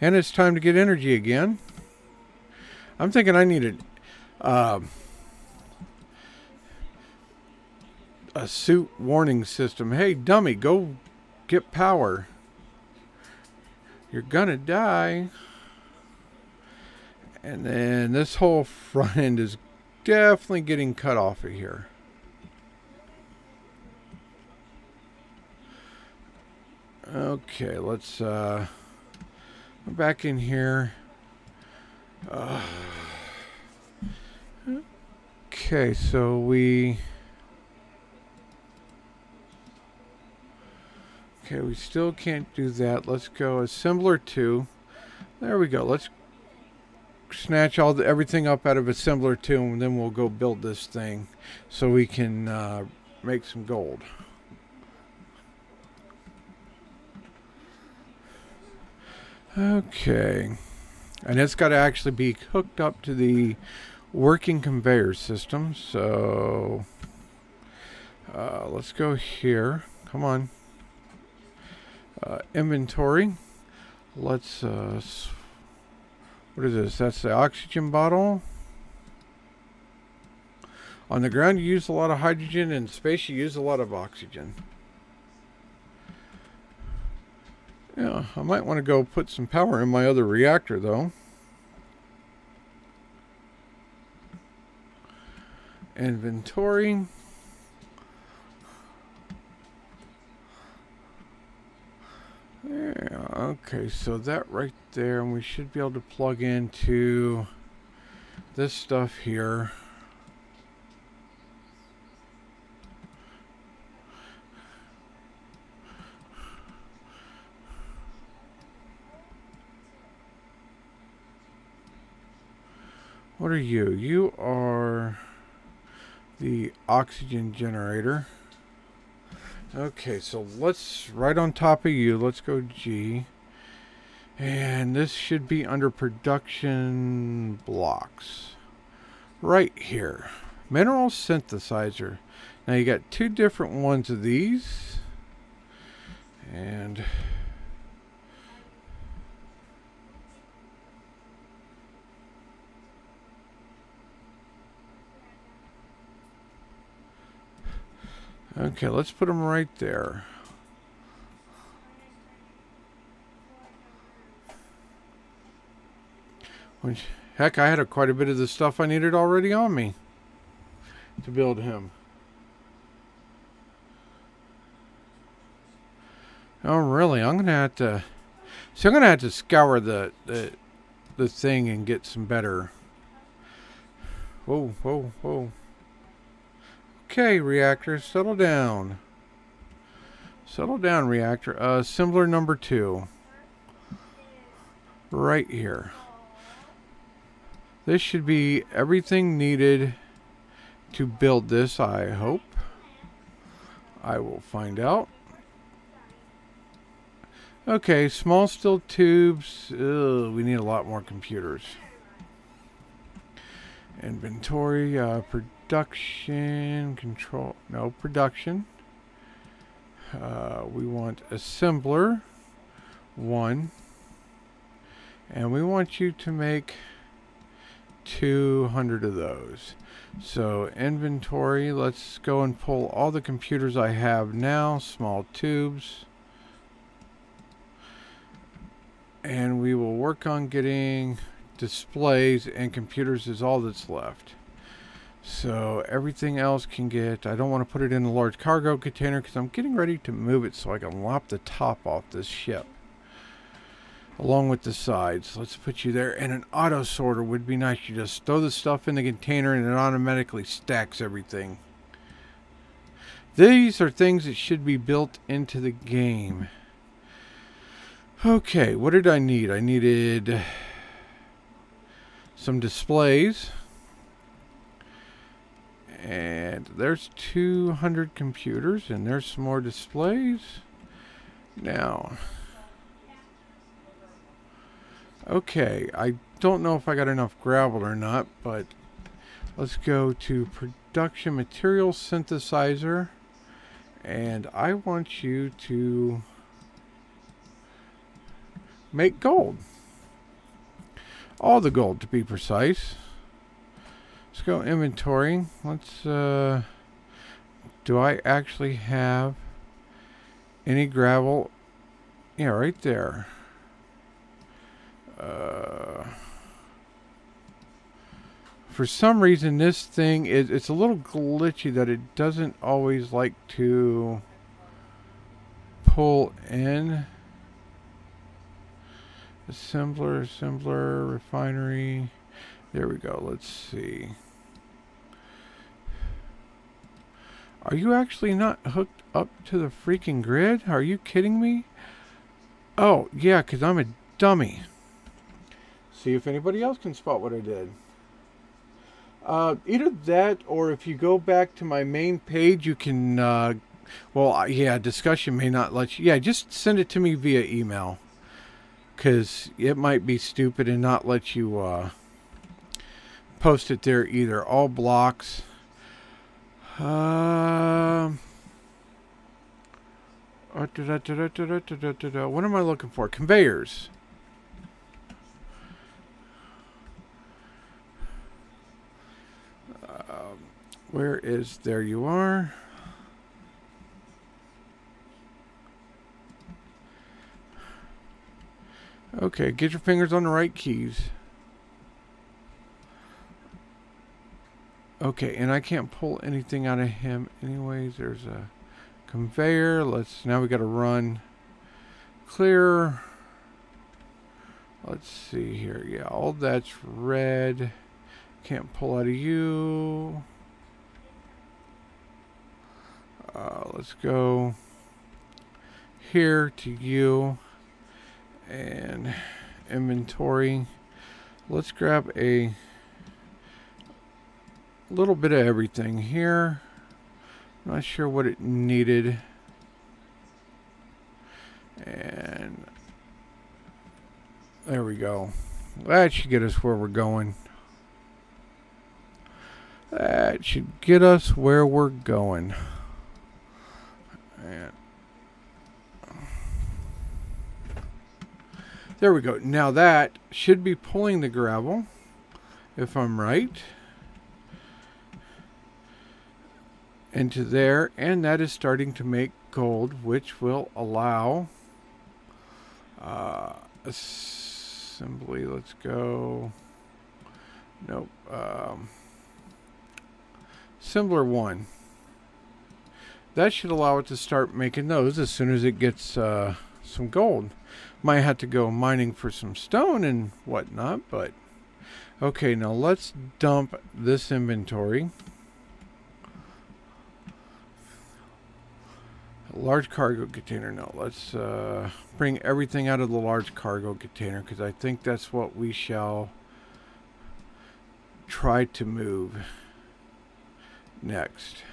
And it's time to get energy again. I'm thinking I needed a suit warning system. Hey, dummy, go get power. You're gonna die. And then this whole front end is definitely getting cut off of here. Okay, let's go back in here. Okay, so we still can't do that. Let's go assembler 2. There we go. Let's snatch everything up out of assembler 2, and then we'll go build this thing so we can make some gold. Okay, and it's got to actually be hooked up to the working conveyor system. So let's go here. Come on. Inventory. Let's what is this? That's the oxygen bottle. On the ground you use a lot of hydrogen, in space you use a lot of oxygen. Yeah, I might want to go put some power in my other reactor though. Inventory. Yeah, okay, so that right there, and we should be able to plug into this stuff here. What are you? You are the oxygen generator. Okay, so let's, right on top of you, let's go G. And this should be under production blocks. Right here. Mineral synthesizer. Now you got 2 different ones of these. And okay, let's put them right there. Which, heck, I had quite a bit of the stuff I needed already on me to build him. Oh, really? I'm gonna have to. So I'm gonna have to scour the thing and get some better. Whoa, whoa, whoa. Okay, reactor, settle down. Settle down, reactor. Assembler number 2. Right here. This should be everything needed to build this, I hope. I will find out. Okay, small steel tubes. Ugh, we need a lot more computers. Inventory, production, control, no, production. We want assembler 1. And we want you to make 200 of those. So inventory, let's go and pull all the computers I have now, small tubes. And we will work on getting displays, and computers is all that's left. So everything else can get, I don't want to put it in a large cargo container because I'm getting ready to move it so I can lop the top off this ship. Along with the sides. Let's put you there. And an auto sorter would be nice. You just throw the stuff in the container and it automatically stacks everything. These are things that should be built into the game. Okay, what did I need? I needed some displays. And there's 200 computers, and there's some more displays. Now, okay, I don't know if I got enough gravel or not, but let's go to production material synthesizer, and I want you to make gold. All the gold, to be precise. Let's go inventory. Let's, do I actually have any gravel? Yeah, right there. For some reason, this thing it's a little glitchy that it doesn't always like to pull in. Assembler, refinery. There we go. Let's see. Are you actually not hooked up to the freaking grid? Are you kidding me? Oh, yeah, because I'm a dummy. See if anybody else can spot what I did. Either that, or if you go back to my main page, you can, well, yeah, discussion may not let you. Yeah, just send it to me via email. Because it might be stupid and not let you post it there either. All blocks. What am I looking for? Conveyors. Where is... There you are. Okay, get your fingers on the right keys. Okay, and I can't pull anything out of him anyways. There's a conveyor. Now we got to run clear. Let's see here. Yeah, all that's red. Can't pull out of you. Let's go here to you. And inventory. Let's grab a little bit of everything here. Not sure what it needed. And there we go. That should get us where we're going. That should get us where we're going. And there we go. Now that should be pulling the gravel, if I'm right, into there, and that is starting to make gold, which will allow assembly. Let's go. Nope. Assembler 1. That should allow it to start making those as soon as it gets some gold. Might have to go mining for some stone and whatnot, but okay, now let's dump this inventory. A large cargo container. No, let's bring everything out of the large cargo container, because I think that's what we shall try to move next.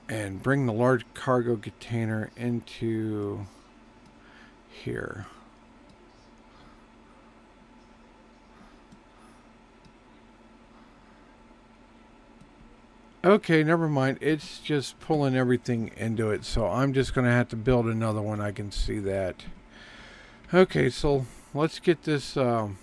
And bring the large cargo container into here. Okay, never mind. It's just pulling everything into it. So I'm just going to have to build another one. I can see that. Okay, so let's get this... okay.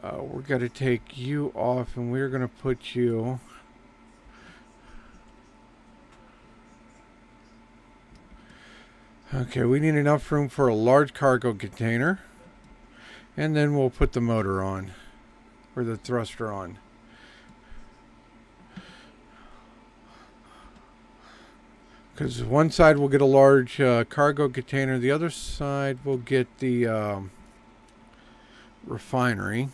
We're going to take you off and we're going to put you... Okay, we need enough room for a large cargo container. And then we'll put the motor on. Or the thruster on. Because one side will get a large cargo container. The other side will get the refinery.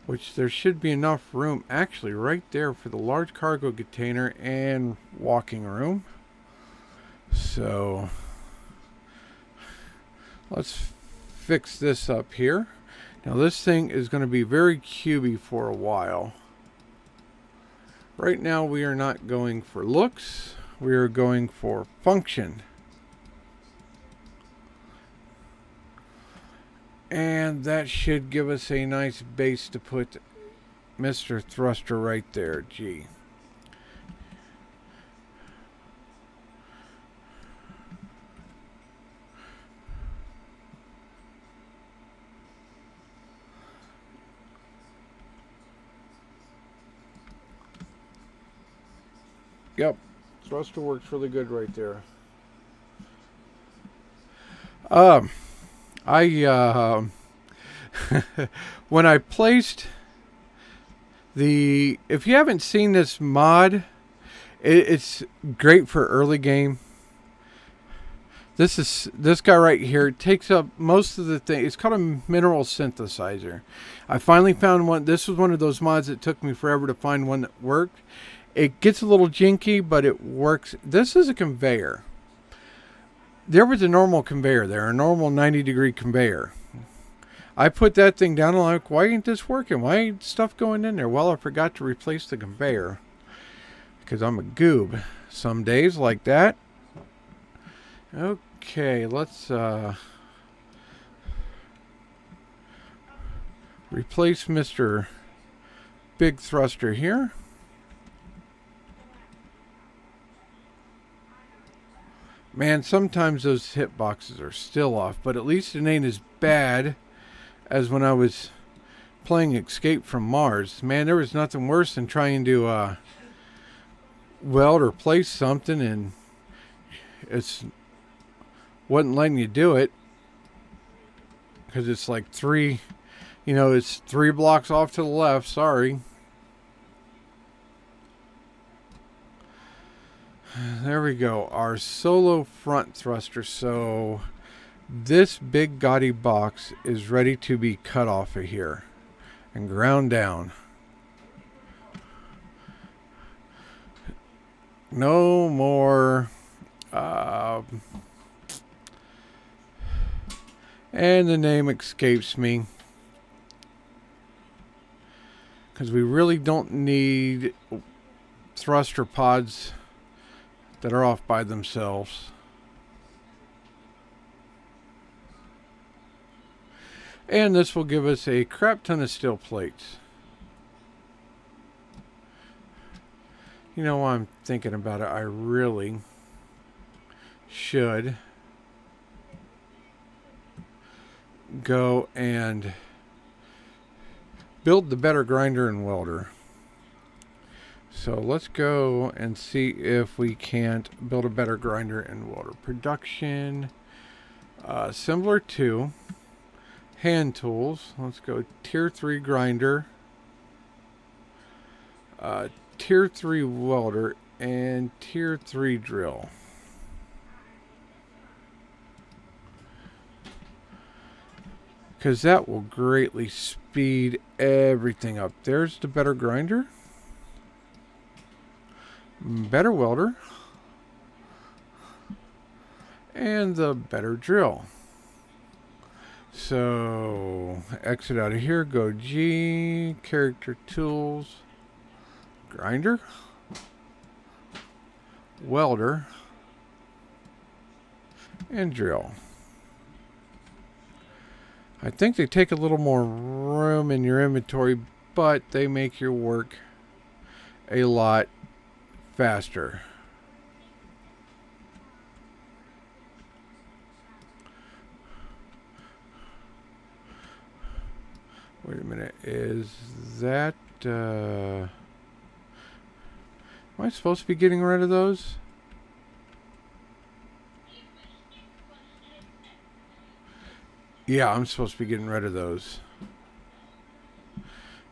Which there should be enough room actually right there for the large cargo container and walking room. So let's fix this up here. Now this thing is going to be very cubey for a while. Right now we are not going for looks. We are going for function. And that should give us a nice base to put Mr. Thruster right there. G. Yep, thruster works really good right there. When I placed the... If you haven't seen this mod, it's great for early game. This guy right here. It takes up most of the thing. It's called a mineral synthesizer. I finally found one. This was one of those mods that took me forever to find one that worked. It gets a little jinky, but it works. This is a conveyor. There was a normal conveyor there, a normal 90-degree conveyor. I put that thing down and I'm like, why ain't this working? Why ain't stuff going in there? Well, I forgot to replace the conveyor. Because I'm a goob. Some days like that. Okay, let's replace Mr. Big Thruster here. Man, sometimes those hitboxes are still off, but at least it ain't as bad as when I was playing Escape from Mars. Man, there was nothing worse than trying to weld or place something and it's wasn't letting you do it because it's like it's 3 blocks off to the left. Sorry. There we go. Our solo front thruster. So this big gaudy box is ready to be cut off of here and ground down. No more. And the name escapes me. Because we really don't need thruster pods that are off by themselves. And this will give us a crap ton of steel plates. You know, while I'm thinking about it, I really should go and build the better grinder and welder. So let's go and see if we can't build a better grinder and welder. Production, similar to hand tools. Let's go tier 3 grinder, tier 3 welder, and tier 3 drill. Because that will greatly speed everything up. There's the better grinder. Better welder. And the better drill. So, exit out of here. Go G. Character tools. Grinder. Welder. And drill. I think they take a little more room in your inventory, but they make your work a lot faster. Wait a minute, is that, am I supposed to be getting rid of those? Yeah, I'm supposed to be getting rid of those.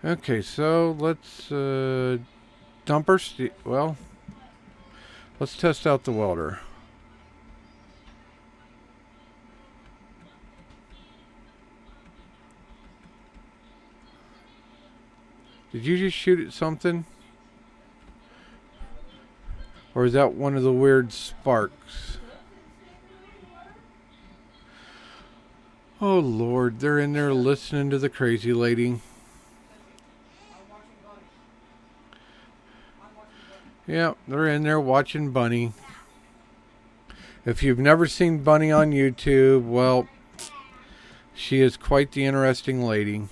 Okay, so let's dump our steel. Well, let's test out the welder. Did you just shoot at something? Or is that one of the weird sparks? Oh Lord, they're in there listening to the crazy lady. Yeah, they're in there watching Bunny. If you've never seen Bunny on YouTube, well, she is quite the interesting lady.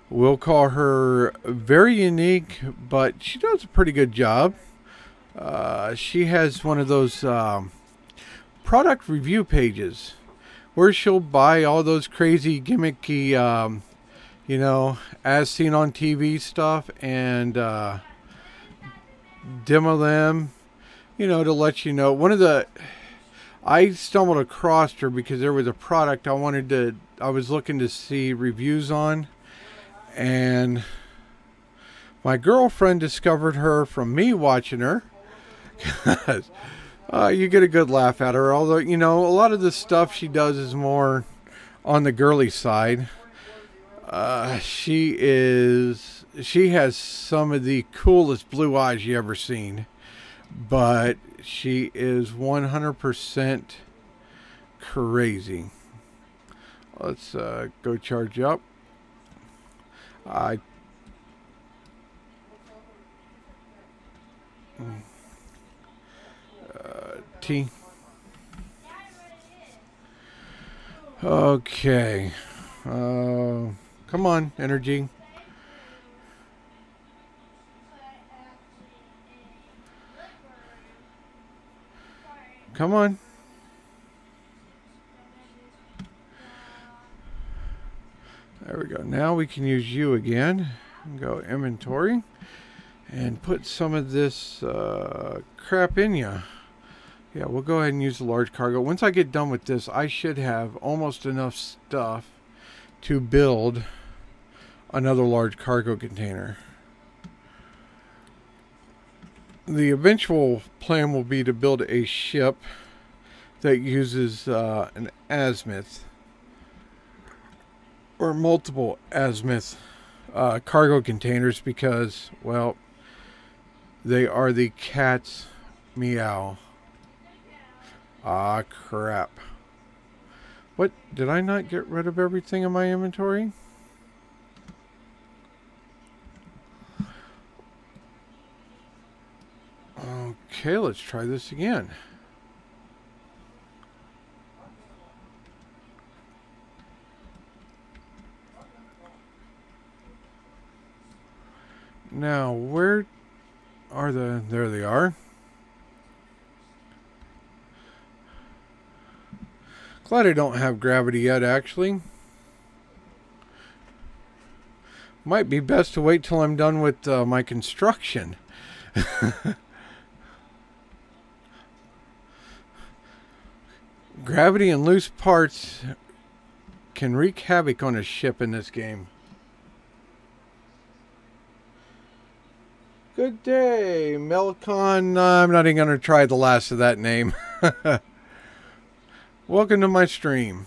We'll call her very unique, but she does a pretty good job. She has one of those product review pages where she'll buy all those crazy gimmicky, you know, as seen on TV stuff and demo them, you know, to let you know. I stumbled across her because there was a product I was looking to see reviews on. And my girlfriend discovered her from me watching her. You get a good laugh at her. Although, you know, a lot of the stuff she does is more on the girly side. She has some of the coolest blue eyes you ever seen. But she is 100% crazy. Let's go charge up. T. Okay. Come on, energy. Come on. There we go. Now we can use you again. Go inventory and put some of this crap in you. Yeah, we'll go ahead and use the large cargo. Once I get done with this, I should have almost enough stuff to build another large cargo container. The eventual plan will be to build a ship that uses an azimuth or multiple azimuth cargo containers because, well, they are the cat's meow. Ah, crap. What? Did I not get rid of everything in my inventory? Okay, let's try this again. Now, where are there they are. Glad I don't have gravity yet, actually. Might be best to wait till I'm done with my construction. Gravity and loose parts can wreak havoc on a ship in this game. Good day, Melcon. I'm not even going to try the last of that name. Welcome to my stream.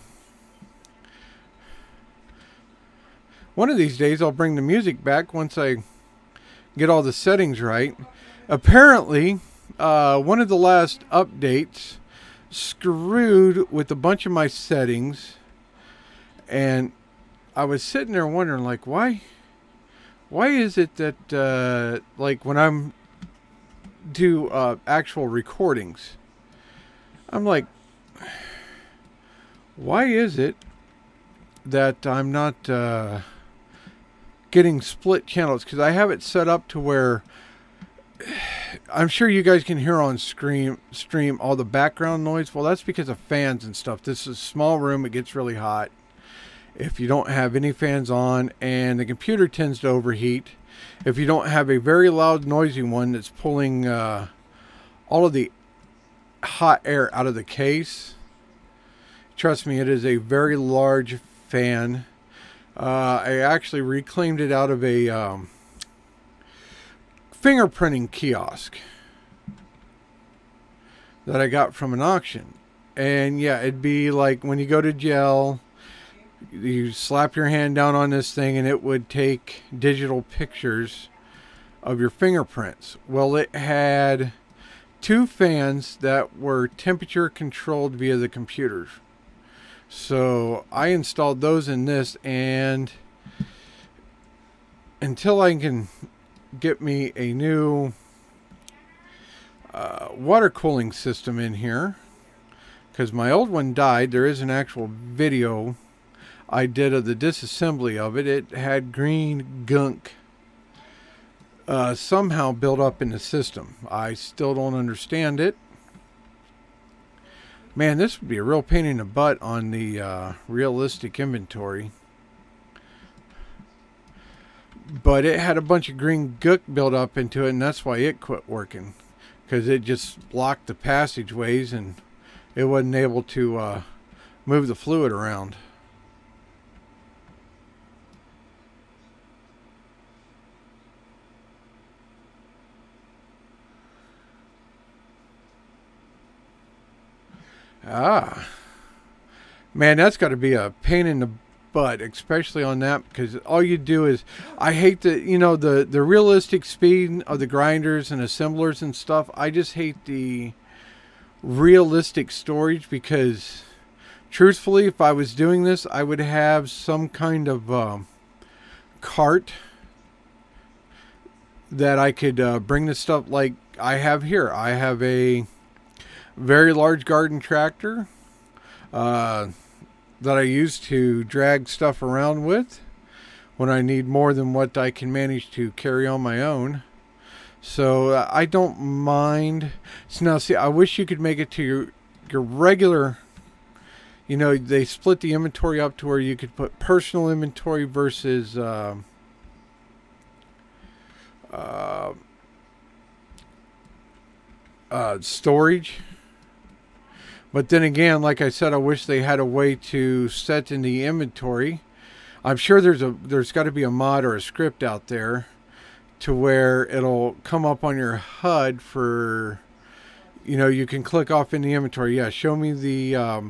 One of these days I'll bring the music back once I get all the settings right. Apparently, one of the last updates screwed with a bunch of my settings. And I was sitting there wondering, like, why is it that, like, when I'm do actual recordings, I'm like, Why is it that I'm not getting split channels? Because I have it set up to where I'm sure you guys can hear on stream all the background noise. Well, that's because of fans and stuff. This is a small room. It gets really hot if you don't have any fans on, and the computer tends to overheat if you don't have a very loud, noisy one that's pulling all of the hot air out of the case. Trust me, it is a very large fan. I actually reclaimed it out of a fingerprinting kiosk that I got from an auction. And yeah, it'd be like when you go to jail, you slap your hand down on this thing and it would take digital pictures of your fingerprints. Well, it had 2 fans that were temperature controlled via the computers. So I installed those in this, and until I can get me a new water cooling system in here, because my old one died. There is an actual video I did of the disassembly of it. It had green gunk somehow built up in the system. I still don't understand it. Man, this would be a real pain in the butt on the realistic inventory. But it had a bunch of green gook built up into it, and that's why it quit working. Because it just blocked the passageways, and it wasn't able to move the fluid around. Ah, man, that's got to be a pain in the butt, especially on that, because all you do is, I hate the, you know, the realistic speed of the grinders and assemblers and stuff. I just hate the realistic storage, because truthfully, if I was doing this, I would have some kind of cart that I could bring the stuff like I have here. I have a very large garden tractor that I use to drag stuff around with when I need more than what I can manage to carry on my own. So I don't mind. So now, see, I wish you could make it to your regular, you know, they split the inventory up to where you could put personal inventory versus storage. But then again, like I said, I wish they had a way to set in the inventory. I'm sure there's got to be a mod or a script out there to where it'll come up on your HUD for, you know, you can click off in the inventory. Yeah, show me the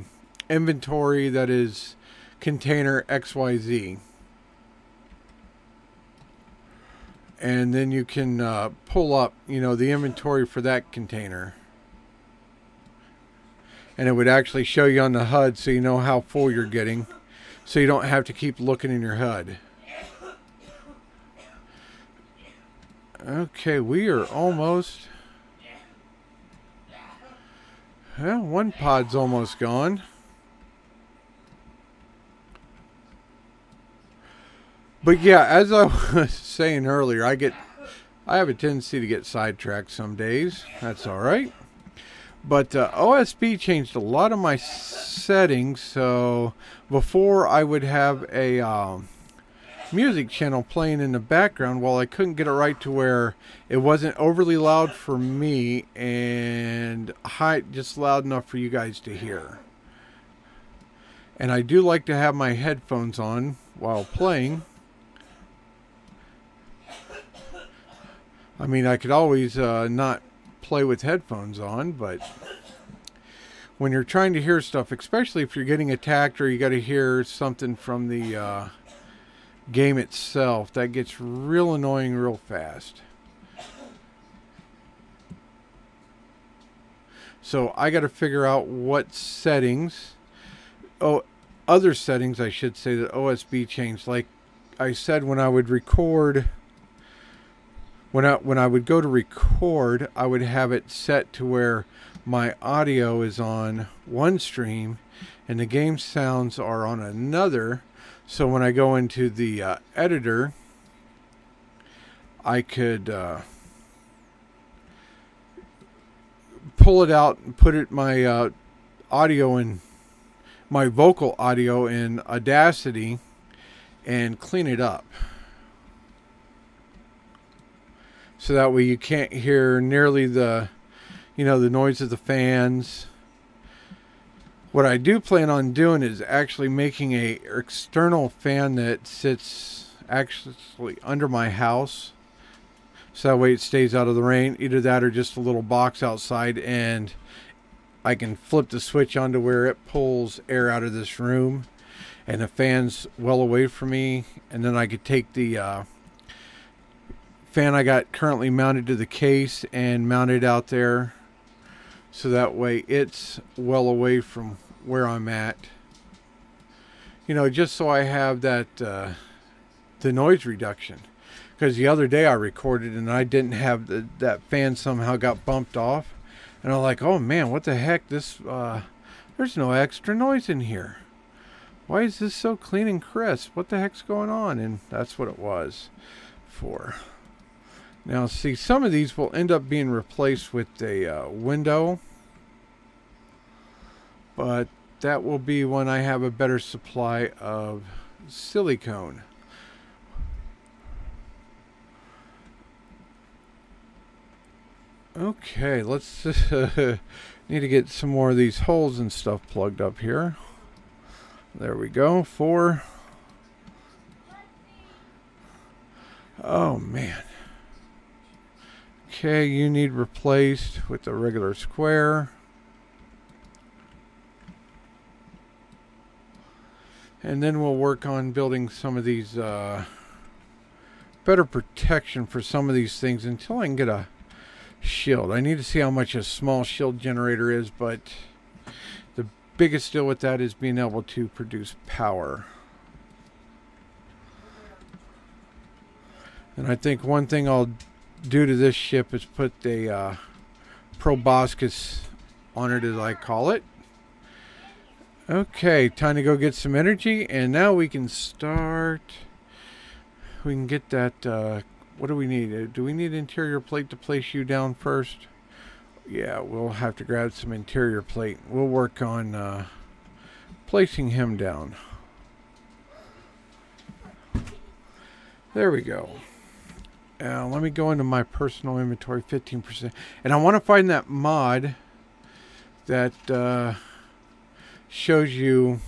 inventory that is container XYZ. And then you can pull up, you know, the inventory for that container. And it would actually show you on the HUD so you know how full you're getting. So you don't have to keep looking in your HUD. Okay, we are almost... Well, one pod's almost gone. But yeah, as I was saying earlier, I have a tendency to get sidetracked some days. That's alright. But OSB changed a lot of my settings. So before I would have a music channel playing in the background. Well, I couldn't get it right to where it wasn't overly loud for me and high, just loud enough for you guys to hear. And I do like to have my headphones on while playing. I mean, I could always not play with headphones on, but when you're trying to hear stuff, especially if you're getting attacked or you got to hear something from the game itself, that gets real annoying real fast. So I got to figure out what settings, other settings I should say, that OSB changed. Like I said, when I would record, when I would go to record, I would have it set to where my audio is on one stream and the game sounds are on another. So when I go into the editor, I could pull it out and put it my audio in my vocal audio in Audacity and clean it up. So that way you can't hear nearly the, you know, the noise of the fans. What I do plan on doing is actually making a external fan that sits actually under my house. So that way it stays out of the rain. Either that or just a little box outside, and I can flip the switch onto where it pulls air out of this room. And the fan's well away from me. And then I could take the fan I got currently mounted to the case and mount it out there, so that way it's well away from where I'm at, you know, just so I have that the noise reduction. Because the other day I recorded and I didn't have that fan somehow got bumped off, and I'm like, oh man, what the heck, this there's no extra noise in here. Why is this so clean and crisp? What the heck's going on? And that's what it was for. Now see, some of these will end up being replaced with a window, but that will be when I have a better supply of silicone. Okay, let's need to get some more of these holes and stuff plugged up here. There we go. 4. Oh man. Okay, you need replaced with a regular square. And then we'll work on building some of these better protection for some of these things until I can get a shield. I need to see how much a small shield generator is, but the biggest deal with that is being able to produce power. And I think one thing I'll do to this ship is put a proboscis on it, as I call it. Okay, time to go get some energy, and now we can start. We can get that. What do we need? Do we need interior plate to place you down first? Yeah, we'll have to grab some interior plate. We'll work on placing him down. There we go. Let me go into my personal inventory, 15%. And I want to find that mod that shows you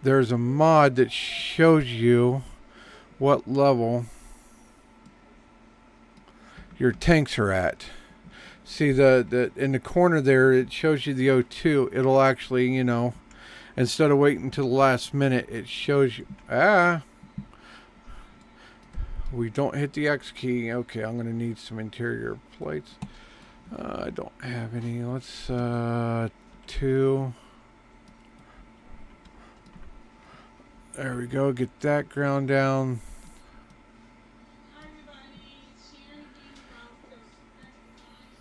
there's a mod that shows you what level your tanks are at. See the in the corner there, it shows you the O2. It'll actually, you know, instead of waiting until the last minute, it shows you. We don't hit the X key. Okay, I'm gonna need some interior plates. I don't have any. Let's 2. There we go. Get that ground down.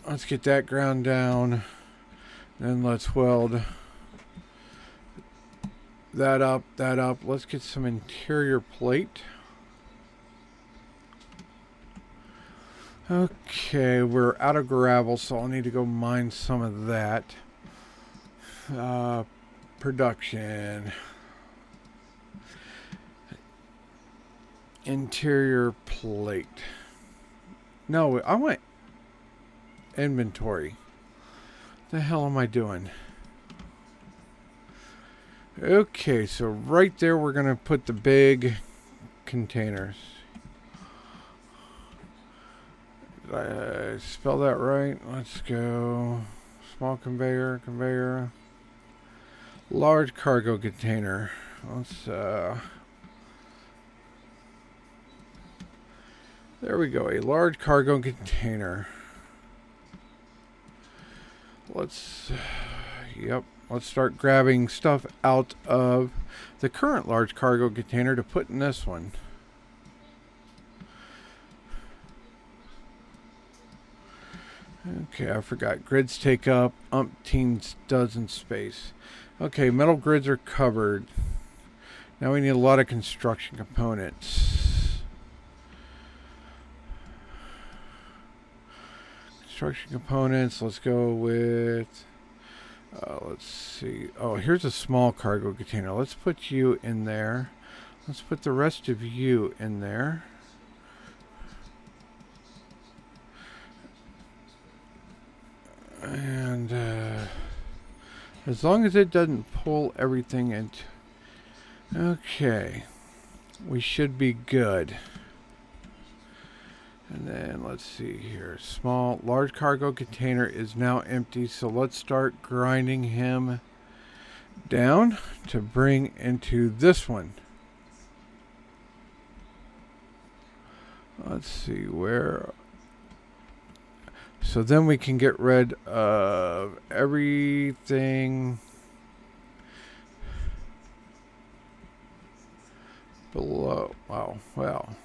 Let's get that ground down. Then let's weld that up, that up. Let's get some interior plate. Okay, we're out of gravel, so I'll need to go mine some of that. Production. Interior plate. No, I want inventory. What the hell am I doing? Okay, so right there we're going to put the big containers. Did I spell that right? Let's go. Small conveyor, conveyor. Large cargo container. Let's there we go, a large cargo container. Let's, yep, let's start grabbing stuff out of the current large cargo container to put in this one. Okay, I forgot. Grids take up umpteen dozen space. Okay, metal grids are covered. Now we need a lot of construction components. Construction components, let's go with... let's see. Oh, here's a small cargo container. Let's put you in there. Let's put the rest of you in there. And as long as it doesn't pull everything into... Okay. We should be good. And then let's see here. Large cargo container is now empty. So let's start grinding him down to bring into this one. Let's see where... So then we can get rid of everything below. Wow, well,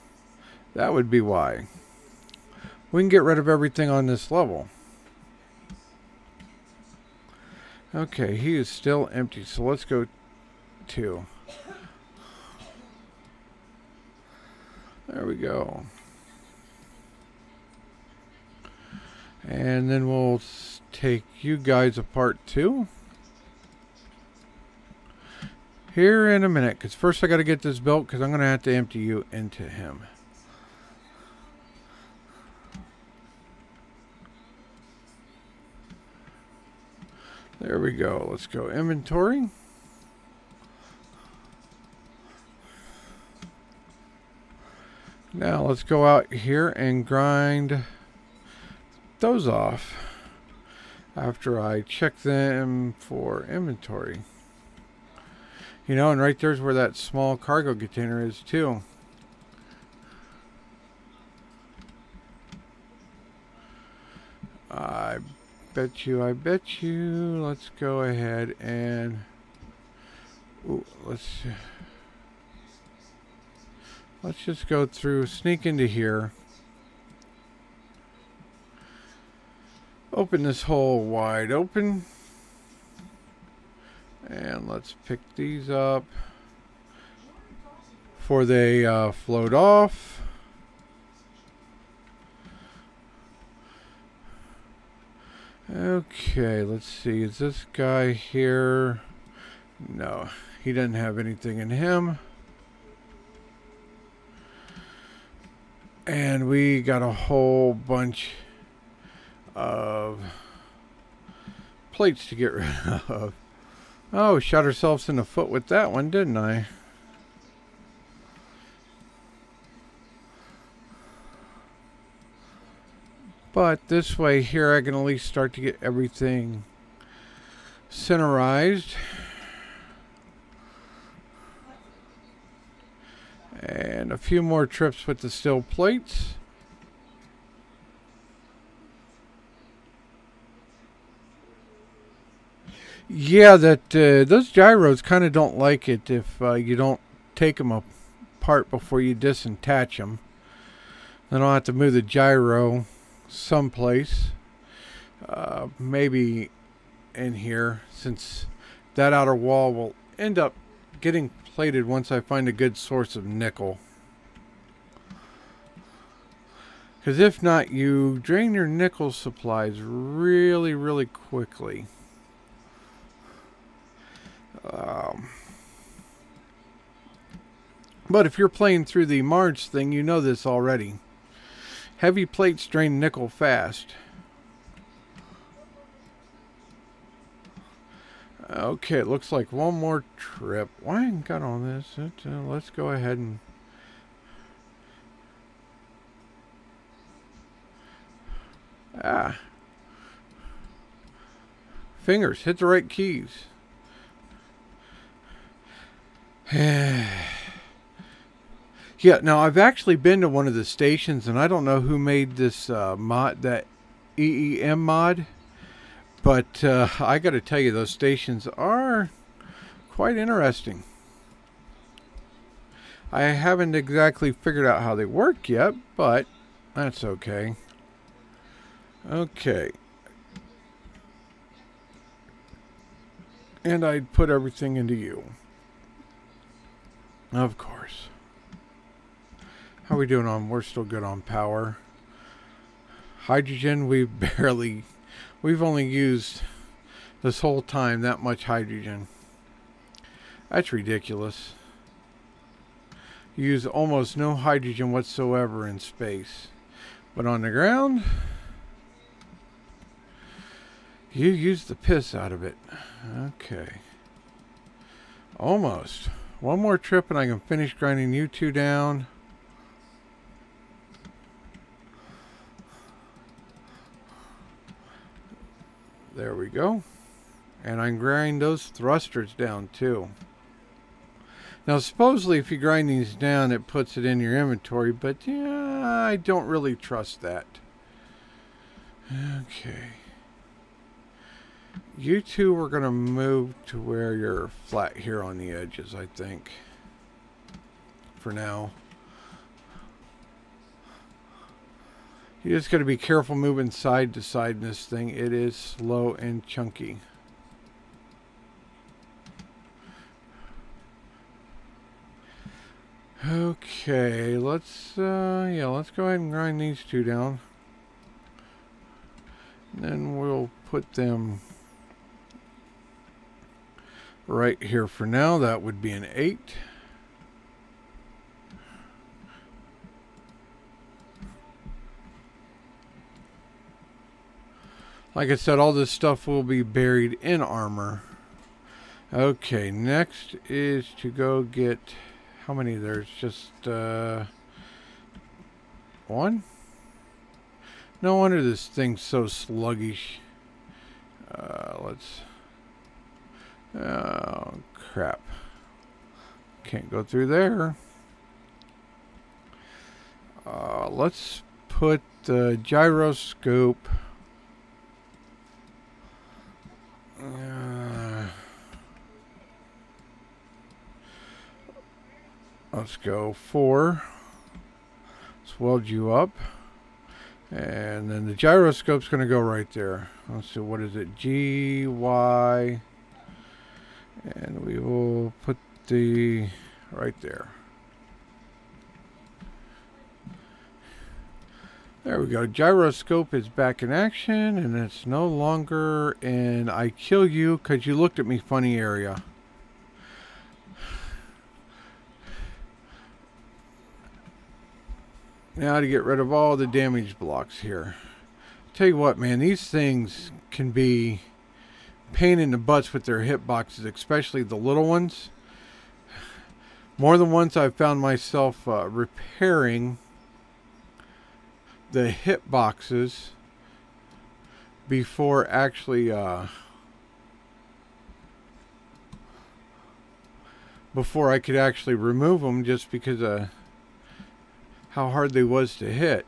that would be why. We can get rid of everything on this level. Okay, he is still empty, so let's go 2. There we go. And then we'll take you guys apart too. Here in a minute, because first I got to get this built, because I'm going to have to empty you into him. There we go. Let's go inventory. Now let's go out here and grind those off after I check them for inventory. You know, and right there's where that small cargo container is too. I bet you. Let's go ahead and let's just go through, sneak into here. Open this hole wide open. And let's pick these up before they float off. Okay, let's see. Is this guy here? No, he doesn't have anything in him. And we got a whole bunch of plates to get rid of. Oh, we shot ourselves in the foot with that one, didn't I? But this way here I can at least start to get everything centerized. And a few more trips with the steel plates. Yeah, those gyros kind of don't like it if you don't take them apart before you disattach them. Then I'll have to move the gyro someplace. Maybe in here, since that outer wall will end up getting plated once I find a good source of nickel. Because if not, you drain your nickel supplies really, really quickly. But if you're playing through the Marge thing, you know this already. Heavy plates drain nickel fast. Okay, it looks like one more trip. Why I ain't got all this? Let's go ahead and... Fingers, hit the right keys. Yeah, now I've actually been to one of the stations, and I don't know who made this mod, that EEM mod, but I got to tell you, those stations are quite interesting. I haven't exactly figured out how they work yet, but that's okay. Okay. And I'd put everything into you. Of course. How are we doing on? We're still good on power. Hydrogen, we've only used this whole time that much hydrogen. That's ridiculous. You use almost no hydrogen whatsoever in space. But on the ground, you use the piss out of it. Okay. Almost. One more trip and I can finish grinding you two down. There we go. And I can grind those thrusters down too. Now supposedly if you grind these down it puts it in your inventory, but yeah, I don't really trust that. Okay. You two are going to move to where you're flat here on the edges, I think. For now. You just got to be careful moving side to side in this thing. It is slow and chunky. Okay, let's go ahead and grind these two down. And then we'll put them right here for now. That would be an 8. Like I said, all this stuff will be buried in armor. Okay, next is to go get... How many? There's just one? No wonder this thing's so sluggish. Let's... Oh, crap. Can't go through there. Let's put the gyroscope... let's go 4. Let's weld you up. And then the gyroscope's going to go right there. Let's see, what is it? G, Y. And we will put the right there. There we go. Gyroscope is back in action, and it's no longer in I kill you because you looked at me funny area. Now to get rid of all the damage blocks here. Tell you what, man, these things can be pain in the butts with their hitboxes, especially the little ones. More than once I've found myself repairing the hitboxes before actually before I could actually remove them, just because of how hard they was to hit.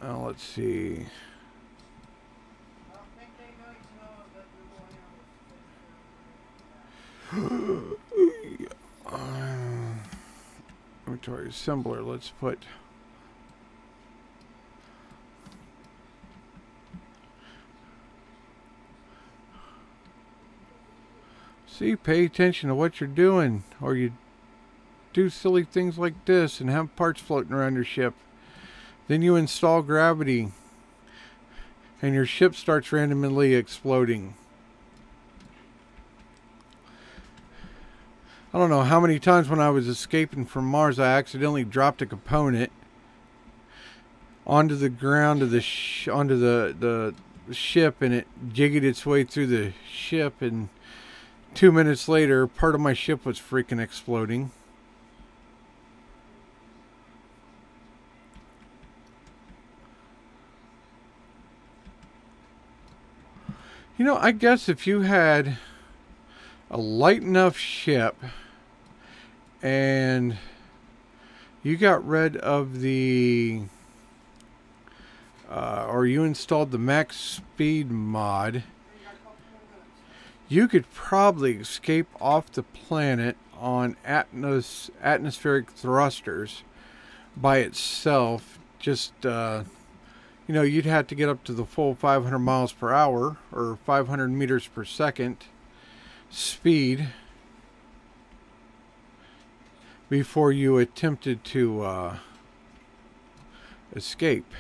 Let's see. Inventory assembler. Let's put see, pay attention to what you're doing, or you do silly things like this and have parts floating around your ship. Then you install gravity and your ship starts randomly exploding. I don't know how many times when I was escaping from Mars I accidentally dropped a component onto the ground of the onto the ship, and it jigged its way through the ship, and 2 minutes later part of my ship was freaking exploding. You know, I guess if you had a light enough ship and you got rid of the or you installed the max speed mod, you could probably escape off the planet on atmospheric thrusters by itself, just, you know, you'd have to get up to the full 500 miles per hour or 500 meters per second speed before you attempted to escape.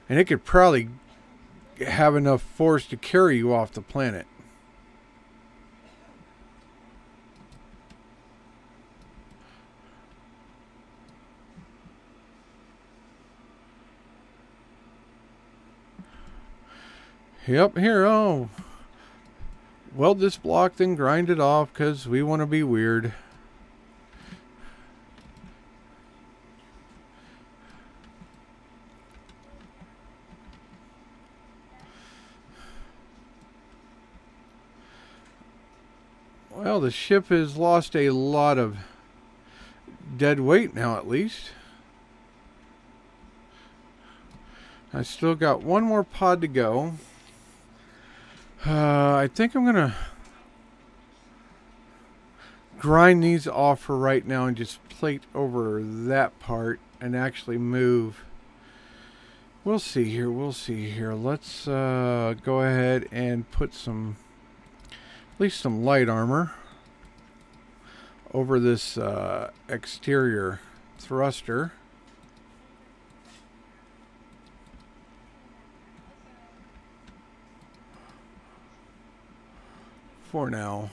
And it could probably have enough force to carry you off the planet. Yep, here, oh. Weld this block, then grind it off because we want to be weird. Well, the ship has lost a lot of dead weight now, at least. I still got one more pod to go. I think I'm gonna grind these off for right now and just plate over that part and actually move. We'll see here. We'll see here. Let's go ahead and put some, at least some light armor over this exterior thruster. For now,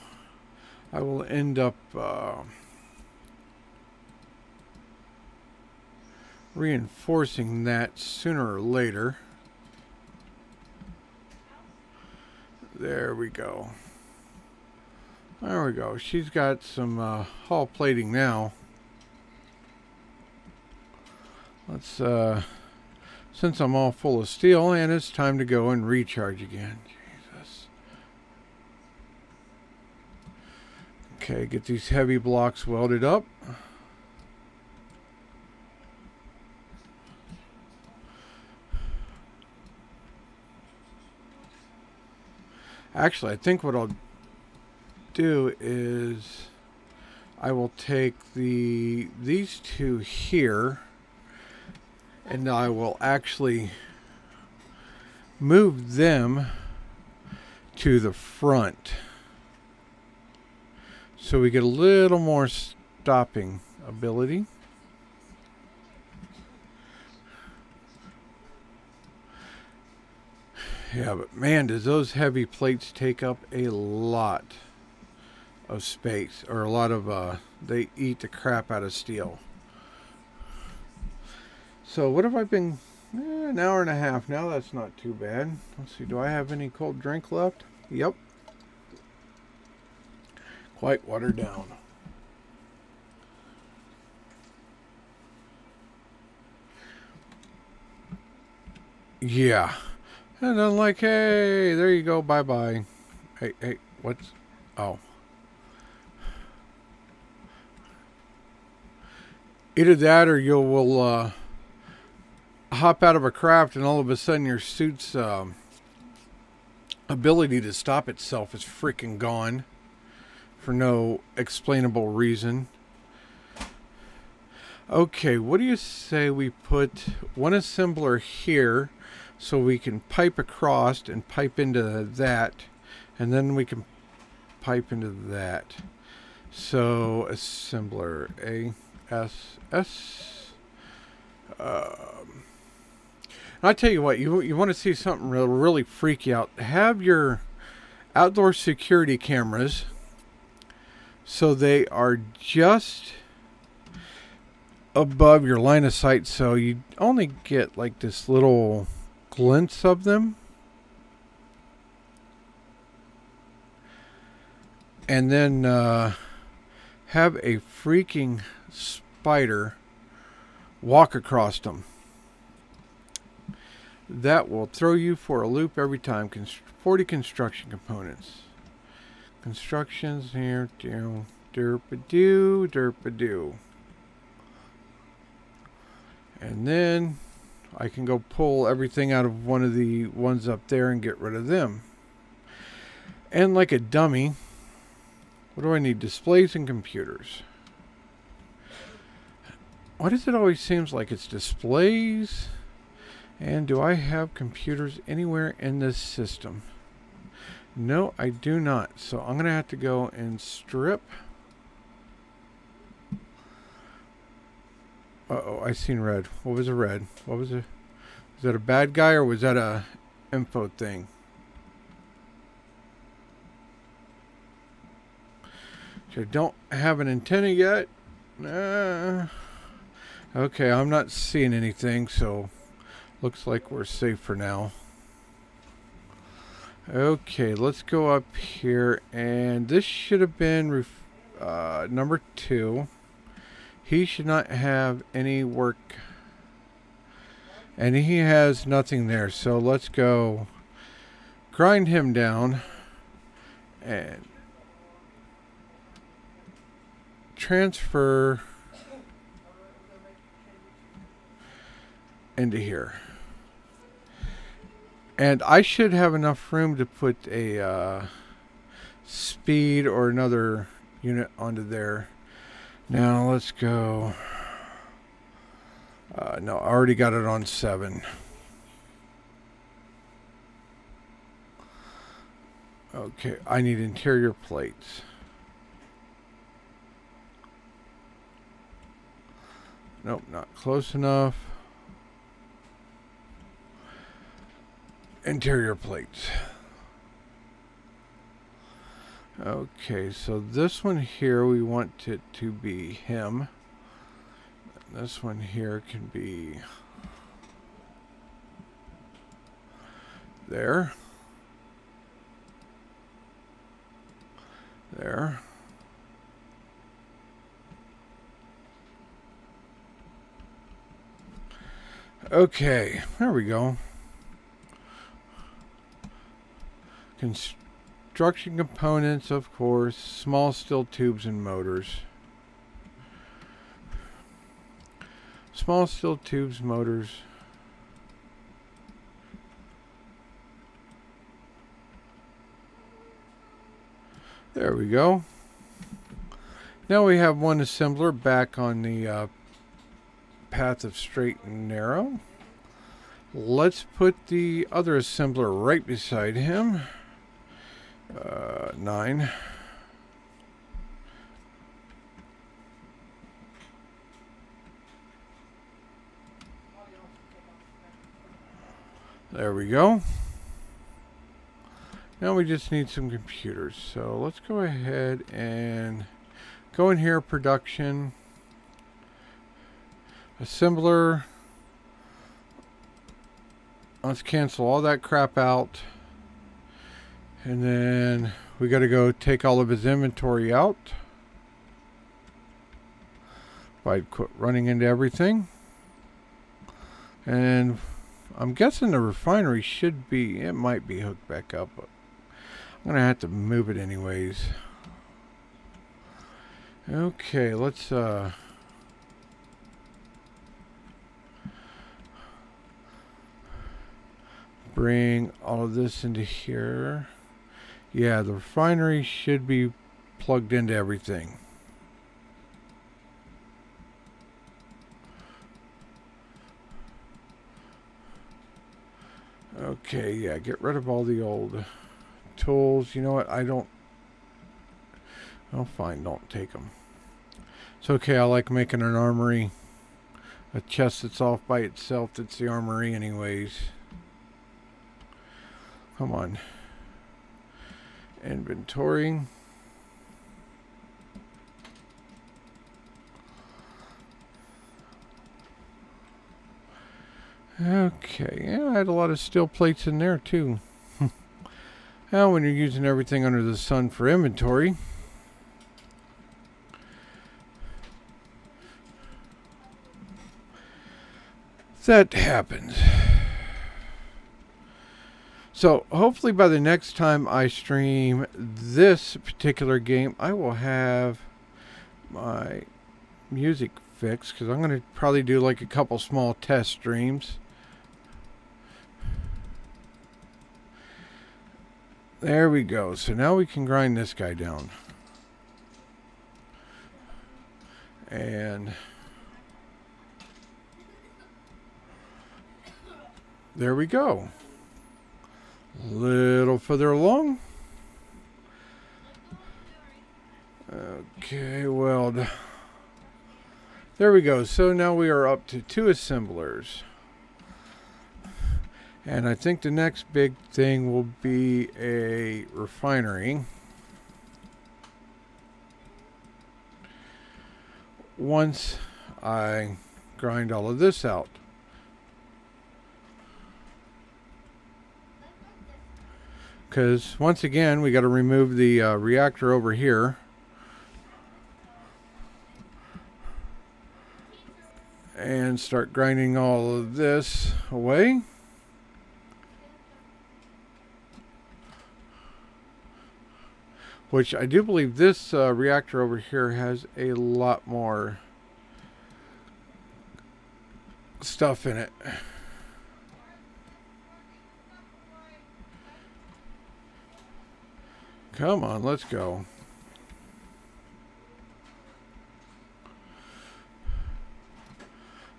I will end up reinforcing that sooner or later. There we go. There we go. She's got some hull plating now. Let's, since I'm all full of steel, and it's time to go and recharge again. Jesus. Okay, get these heavy blocks welded up. Actually, I think what I'll do is I will take these two here and I will actually move them to the front so we get a little more stopping ability. Yeah, but man, does those heavy plates take up a lot of space, or a lot of they eat the crap out of steel. So what have I been an hour and a half now? That's not too bad. Let's see, do I have any cold drink left? Yep, quite watered down. Yeah, and I'm like, hey, there you go, bye bye. Hey, what's, oh, either that or you will hop out of a craft and all of a sudden your suit's ability to stop itself is freaking gone for no explainable reason. Okay, what do you say we put one assembler here so we can pipe across and pipe into that, and then we can pipe into that. So assembler ASS. I tell you what, you want to see something really freaky out. Have your outdoor security cameras so they are just above your line of sight, so you only get like this little glimpse of them. And then have a freaking spider walk across them. That will throw you for a loop every time. 40 construction components. Constructions here. Derp-a-doo, derp-a-doo. And then I can go pull everything out of one of the ones up there and get rid of them. And like a dummy, what do I need? Displays and computers. Why does it always seems like it's displays? And do I have computers anywhere in this system? No, I do not. So I'm going to have to go and strip. Uh-oh, I seen red. What was a red? What was it? Was that a bad guy or was that a info thing? I don't have an antenna yet. Okay, I'm not seeing anything, so looks like we're safe for now. Okay, let's go up here, and this should have been number 2. He should not have any work, and he has nothing there, so let's go grind him down and transfer into here. And I should have enough room to put a speed or another unit onto there. Now let's go. No, I already got it on 7. Okay, I need interior plates. Nope, not close enough. Interior plates. Okay, so this one here, we want it to be him. This one here can be there. There. Okay, there we go. Construction components, of course, small steel tubes and motors. Small steel tubes, motors. There we go. Now we have one assembler back on the path of straight and narrow. Let's put the other assembler right beside him. 9. There we go. Now we just need some computers. So let's go ahead and go in here, production, assembler. Let's cancel all that crap out. And then we got to go take all of his inventory out. If I'd quit running into everything. And I'm guessing the refinery should be, it might be hooked back up, but I'm going to have to move it anyways. Okay, let's bring all of this into here. Yeah, the refinery should be plugged into everything. Okay, yeah, get rid of all the old tools. You know what? Oh, fine, don't take them. It's okay, I like making an armory. A chest that's off by itself, that's the armory anyways. Come on. Inventory. Okay, yeah, I had a lot of steel plates in there too. Now when you're using everything under the sun for inventory, that happens. So hopefully by the next time I stream this particular game, I will have my music fixed, because I'm going to probably do like a couple small test streams. There we go. So now we can grind this guy down. And there we go. A little further along. Okay, weld. There we go. So now we are up to 2 assemblers. And I think the next big thing will be a refinery. Once I grind all of this out. Because once again, we got to remove the reactor over here. And start grinding all of this away. Which I do believe this reactor over here has a lot more stuff in it. Come on, let's go.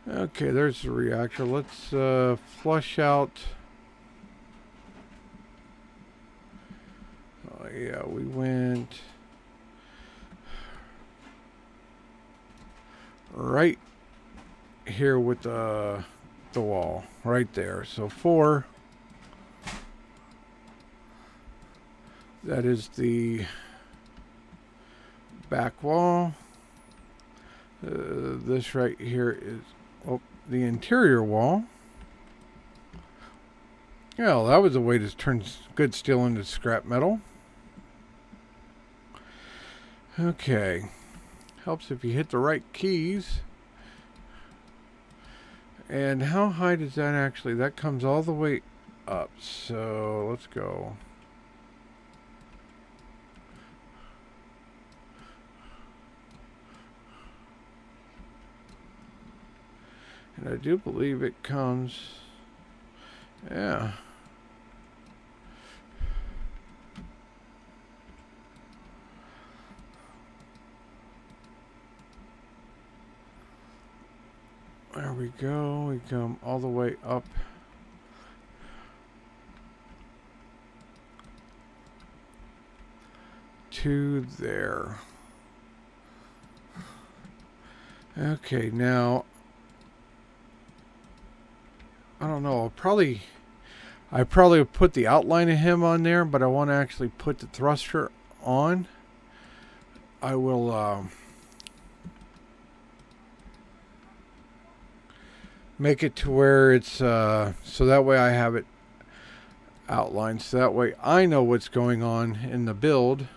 Okay, there's the reactor. Let's flush out. Oh yeah, we went right here with the wall, right there. So 4. That is the back wall. This right here is the interior wall. Yeah, well, that was a way to turn good steel into scrap metal. Okay. Helps if you hit the right keys. And how high does that actually? That comes all the way up. So let's go. And I do believe it comes, yeah. There we go. We come all the way up to there. Okay, now I don't know. I probably would put the outline of him on there, but I want to actually put the thruster on. I will make it to where it's so that way I have it outlined, so that way I know what's going on in the build.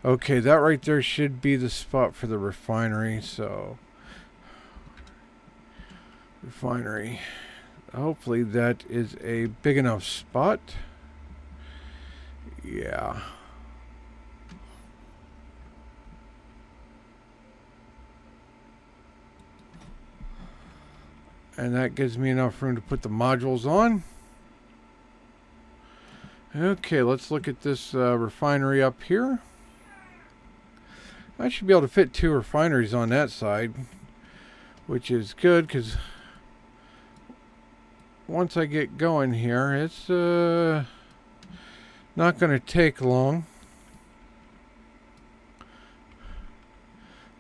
Okay, that right there should be the spot for the refinery. So refinery. Hopefully that is a big enough spot. Yeah. And that gives me enough room to put the modules on. Okay, let's look at this refinery up here. I should be able to fit 2 refineries on that side, which is good because once I get going here, it's not going to take long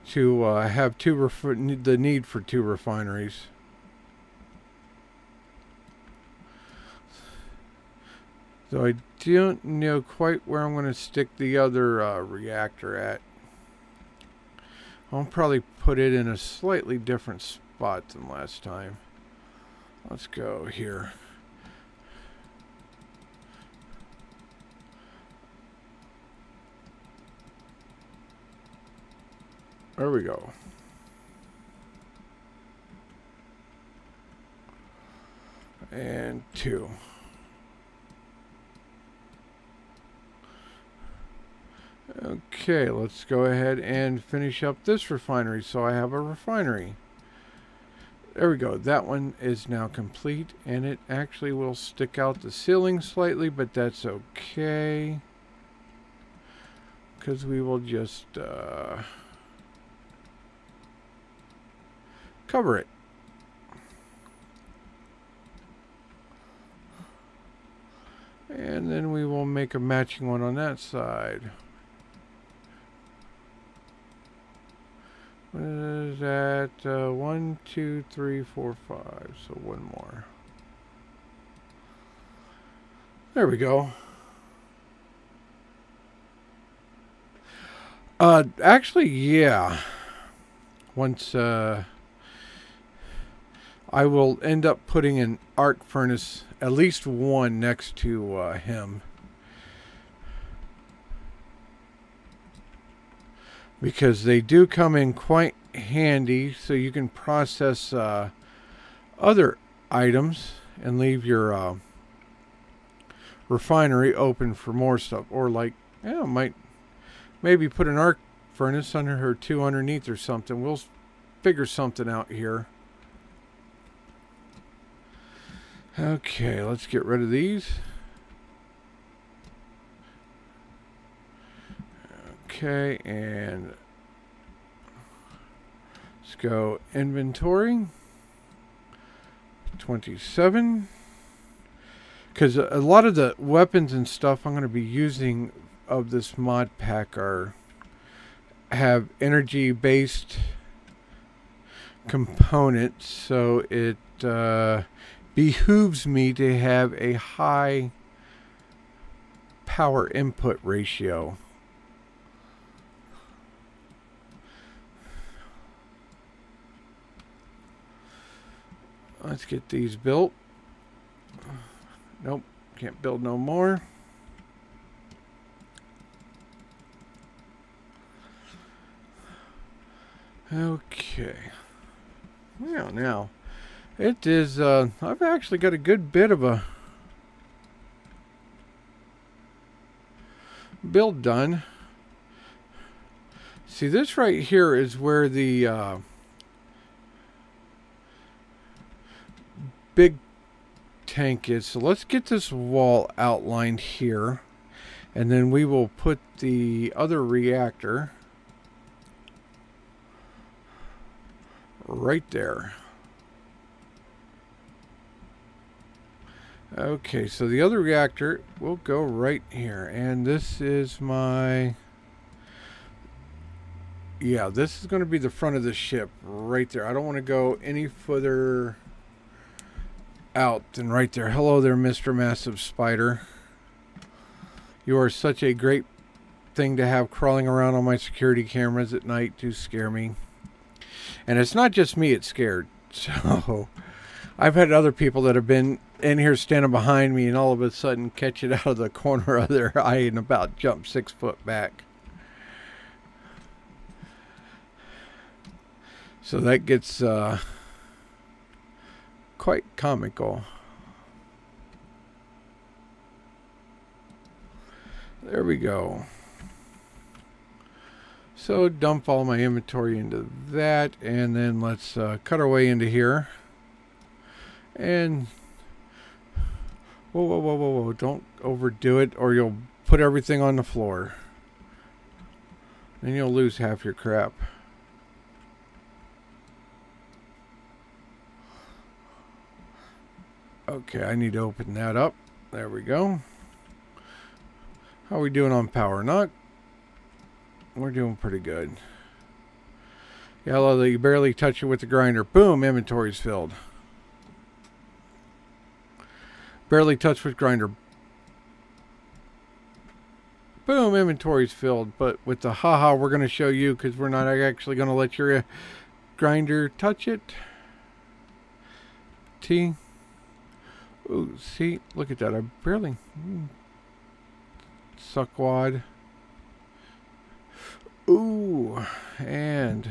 to have the need for 2 refineries. So I don't know quite where I'm going to stick the other reactor at. I'll probably put it in a slightly different spot than last time. Let's go here. There we go. And 2. Okay, let's go ahead and finish up this refinery. So I have a refinery. There we go. That one is now complete, and it actually will stick out the ceiling slightly, but that's okay, because we will just cover it. make a matching one on that side. What is that? 1, 2, 3, 4, 5. So one more. There we go. Actually, yeah. Once, I will end up putting an arc furnace, at least one, next to him. Because they do come in quite handy, so you can process other items and leave your refinery open for more stuff. Or like, yeah, maybe put an arc furnace under her two underneath or something. We'll figure something out here. Okay, let's get rid of these. Okay, and let's go inventory 27, because a lot of the weapons and stuff I'm going to be using of this mod pack have energy based components, so it behooves me to have a high power input ratio. Let's get these built. Nope, can't build no more. Okay. Well, now, it is, I've actually got a good bit of a build done. See, this right here is where the, big tank is. So let's get this wall outlined here, and then we will put the other reactor right there. Okay, so the other reactor will go right here, and this is my, yeah, this is going to be the front of the ship right there. I don't want to go any further out than right there. Hello there, Mr. Massive Spider. You are such a great thing to have crawling around on my security cameras at night to scare me. And it's not just me it's scared. So I've had other people that have been in here standing behind me and all of a sudden catch it out of the corner of their eye and about jump 6 foot back. So that gets quite comical. There we go. So dump all my inventory into that, and then let's cut our way into here. And whoa, whoa, whoa, whoa, whoa! Don't overdo it, or you'll put everything on the floor. Then you'll lose half your crap. Okay, I need to open that up. There we go. How are we doing on power? Not. We're doing pretty good. Yellow, you barely touch it with the grinder. Boom, inventory's filled. Barely touch with grinder. Boom, inventory's filled. But with the haha, we're going to show you because we're not actually going to let your grinder touch it. T. Ooh, see, look at that. I barely suckwad. Ooh, and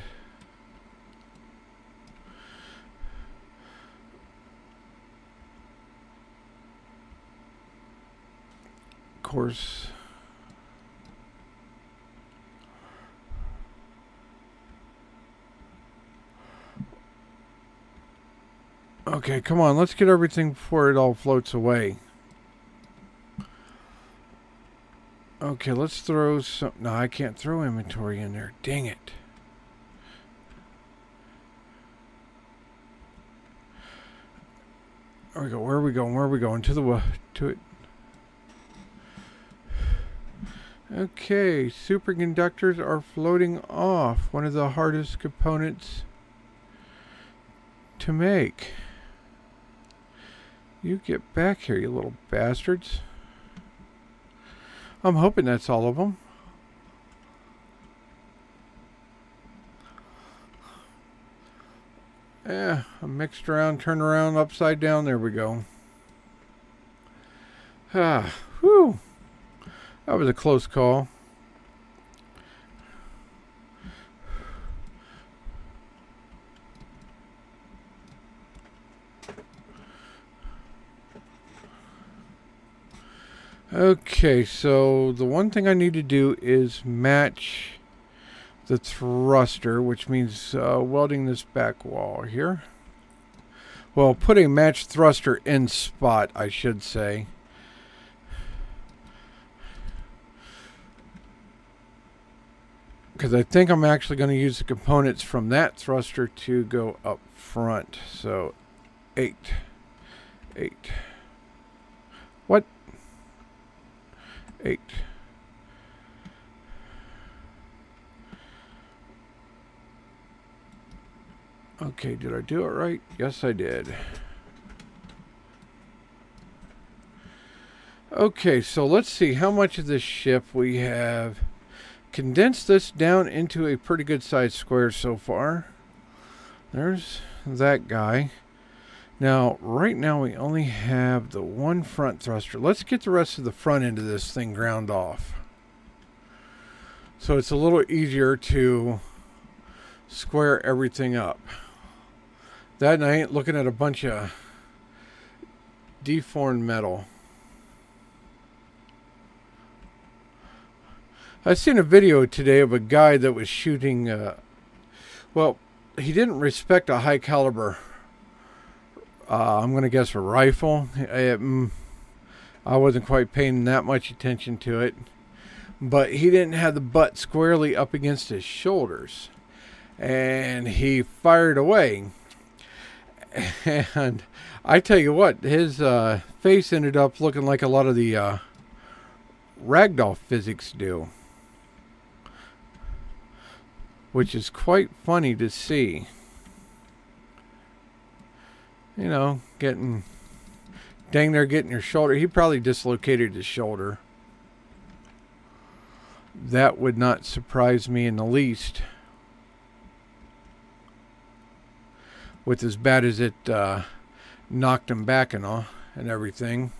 of course okay, come on, let's get everything before it all floats away. Okay, let's throw some. No, I can't throw inventory in there. Dang it. There we go. Where are we going? Where are we going? To it. Okay, superconductors are floating off. One of the hardest components to make. You get back here, you little bastards. I'm hoping that's all of them. Yeah, I mixed around, turned around, upside down. There we go. Ah, whew. That was a close call. Okay, so the one thing I need to do is match the thruster, which means welding this back wall here. Well, put a matched thruster in spot, I should say. Because I think I'm actually going to use the components from that thruster to go up front. So, 8. What? 8. Okay, did I do it right? Yes, I did. Okay, so let's see how much of this ship we have condensed this down into a pretty good sized square so far. There's that guy. Now, right now we only have the one front thruster. Let's get the rest of the front end of this thing ground off. So it's a little easier to square everything up. That and I ain't looking at a bunch of deformed metal. I seen a video today of a guy that was shooting, well, he didn't respect a high caliber, I'm going to guess a rifle. I wasn't quite paying that much attention to it. But he didn't have the butt squarely up against his shoulders. And he fired away. And I tell you what, his face ended up looking like a lot of the ragdoll physics do. Which is quite funny to see. You know, getting your shoulder. He probably dislocated his shoulder. That would not surprise me in the least. With as bad as it knocked him back and all and everything.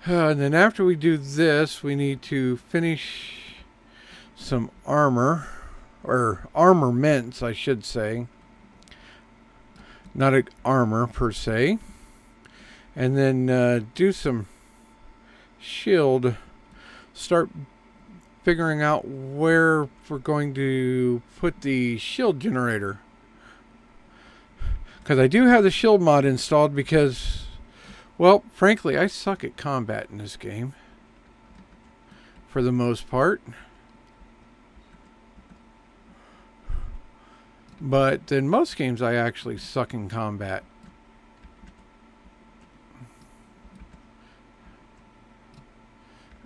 And then after we do this, we need to finish some armor, or armaments, I should say. Not armor per se. And then do some shield. Start figuring out where we're going to put the shield generator. Because I do have the shield mod installed because, well, frankly, I suck at combat in this game. For the most part. But in most games, I actually suck in combat.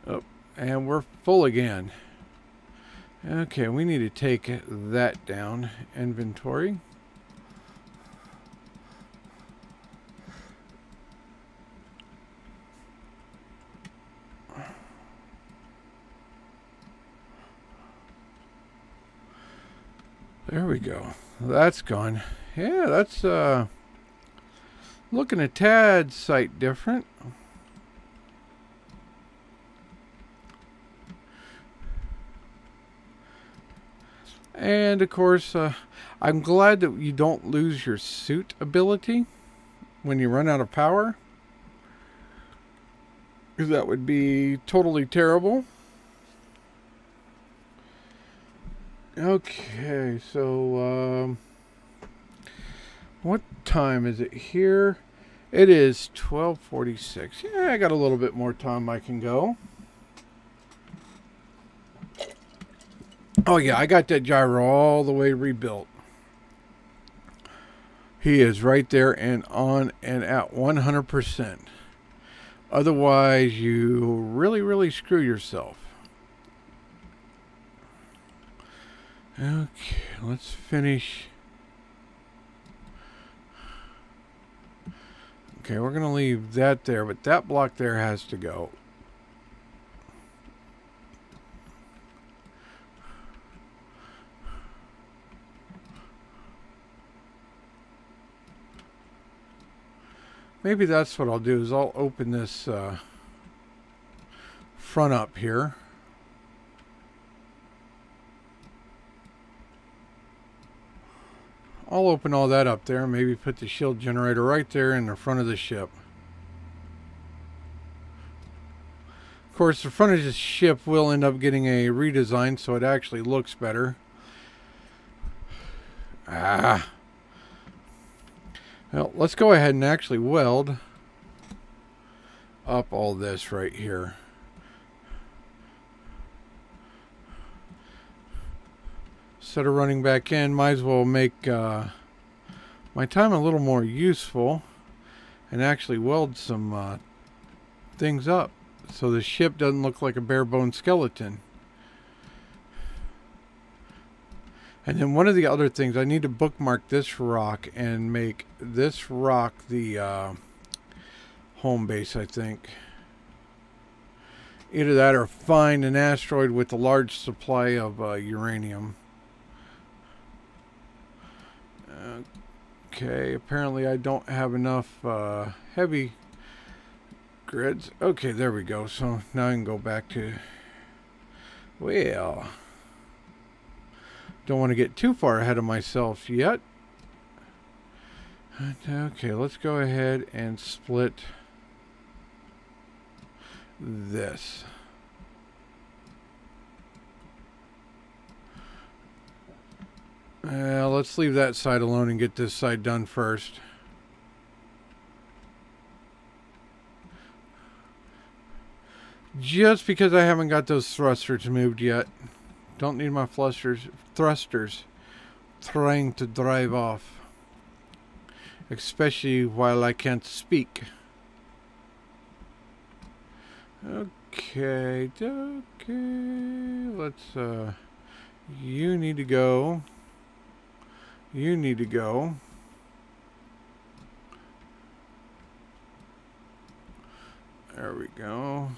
Oh, and we're full again. Okay, we need to take that down. Inventory. There we go. That's gone. Yeah, that's looking a tad sight different. And of course, I'm glad that you don't lose your suit ability when you run out of power. Because that would be totally terrible. Okay, so what time is it here? It is 12:46. Yeah, I got a little bit more time I can go. Oh yeah, I got that gyro all the way rebuilt. He is right there and on and at 100%. Otherwise, you really screw yourself. Okay, let's finish. Okay, we're going to leave that there, but that block there has to go. Maybe that's what I'll do, is I'll open this front up here. I'll open all that up there, maybe put the shield generator right there in the front of the ship. Of course, the front of the ship will end up getting a redesign so it actually looks better. Well, let's go ahead and actually weld up all this right here. Instead of running back in, might as well make my time a little more useful and actually weld some things up so the ship doesn't look like a bare bone skeleton. And then one of the other things, I need to bookmark this rock and make this rock the home base, I think. Either that or find an asteroid with a large supply of uranium. Okay, apparently I don't have enough heavy grids. Okay, there we go. So now I can go back to, well, don't want to get too far ahead of myself yet. Okay, let's go ahead and split this. Let's leave that side alone and get this side done first. Just because I haven't got those thrusters moved yet. Don't need my thrusters trying to drive off. Especially while I can't speak. Okay, let's, you need to go. You need to go. There we go.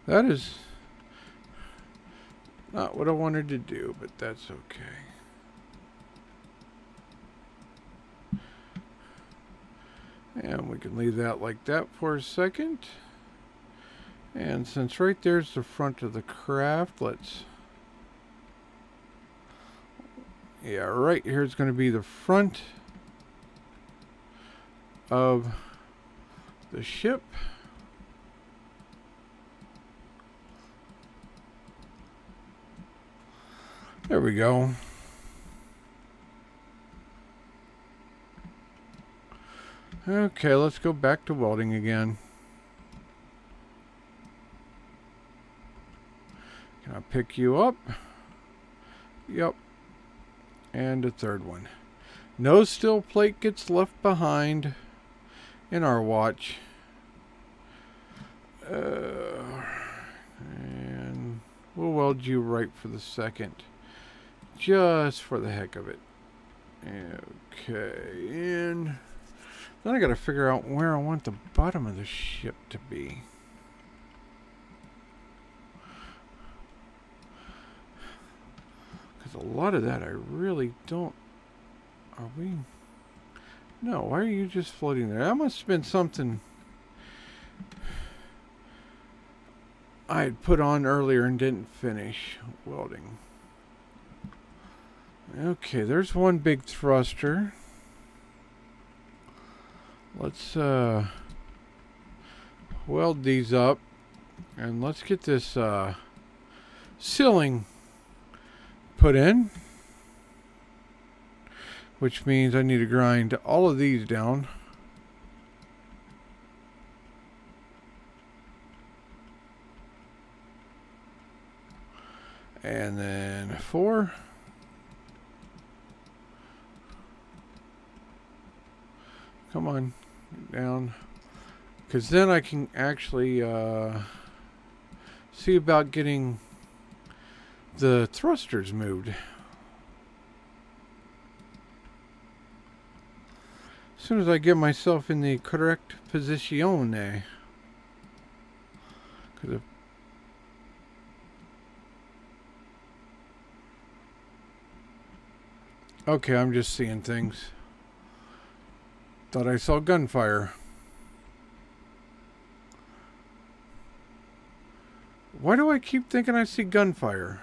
That is not what I wanted to do, but that's okay. And we can leave that like that for a second. And since right there's the front of the craft, let's... yeah, right here is going to be the front of the ship. There we go. Okay, let's go back to welding again. Can I pick you up? Yep. And a third one. No steel plate gets left behind in our watch. And we'll weld you right for the second. Just for the heck of it. Okay, and then I gotta figure out where I want the bottom of the ship to be. Because a lot of that I really don't... are we... no, why are you just floating there? That must have been something I had put on earlier and didn't finish welding. Okay, there's one big thruster. Let's weld these up and let's get this ceiling put in, which means I need to grind all of these down. And then 4. Come on, down. Because then I can actually see about getting the thrusters moved. As soon as I get myself in the correct position. Okay, I'm just seeing things. Thought I saw gunfire. Why do I keep thinking I see gunfire?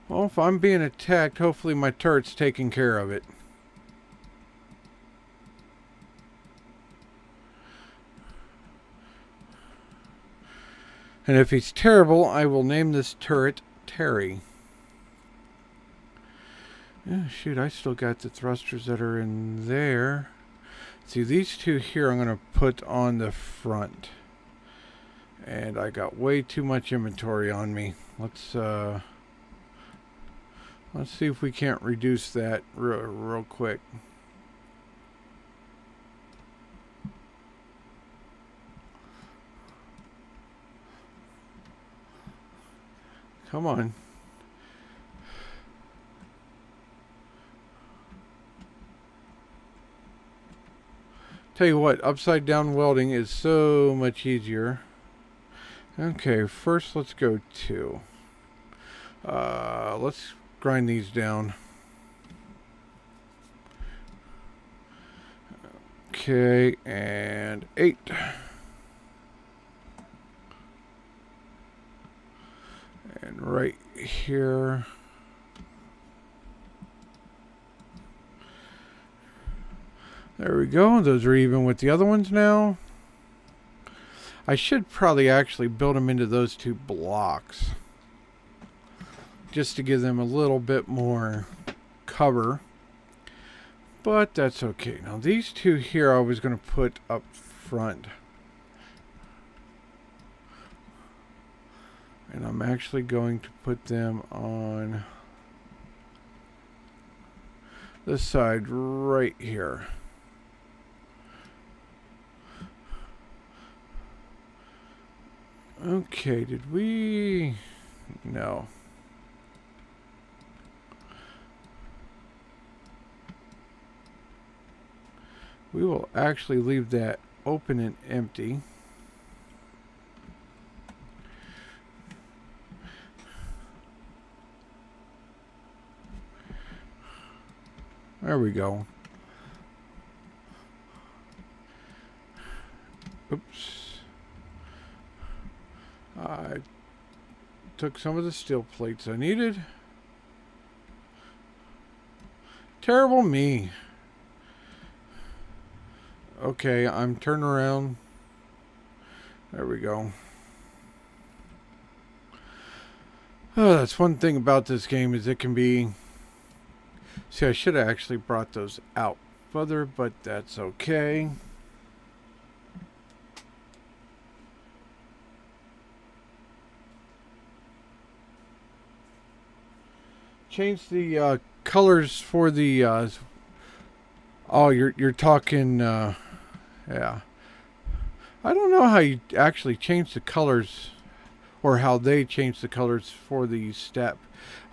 Well, if I'm being attacked, hopefully my turret's taking care of it. And if he's terrible, I will name this turret Terry. Yeah, shoot, I still got the thrusters that are in there. See, these two here I'm going to put on the front. And I got way too much inventory on me. Let's see if we can't reduce that real quick. Come on. Tell you what, upside down welding is so much easier. Okay, first let's go to. Let's grind these down. Okay, and 8. And right here. There we go. Those are even with the other ones now. I should probably actually build them into those 2 blocks. Just to give them a little bit more cover. But that's okay. Now these 2 here I was going to put up front. And I'm actually going to put them on this side right here. Okay, did we? No. We will actually leave that open and empty. There we go. Oops. I took some of the steel plates I needed. Terrible me. Okay, I'm turning around. There we go. Oh, that's one thing about this game is it can be... See, I should have actually brought those out further, but that's okay. Change the colors for the oh, you're talking yeah. I don't know how you actually change the colors or how they change the colors for the step.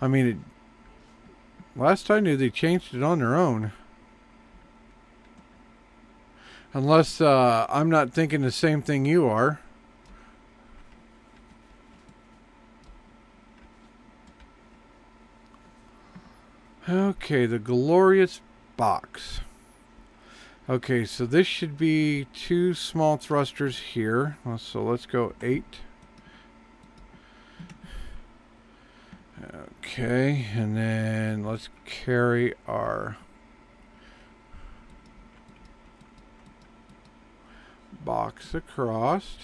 I mean, last I knew they changed it on their own. Unless I'm not thinking the same thing you are. Okay, the glorious box. Okay, so this should be 2 small thrusters here. So let's go 8. Okay, and then let's carry our box across.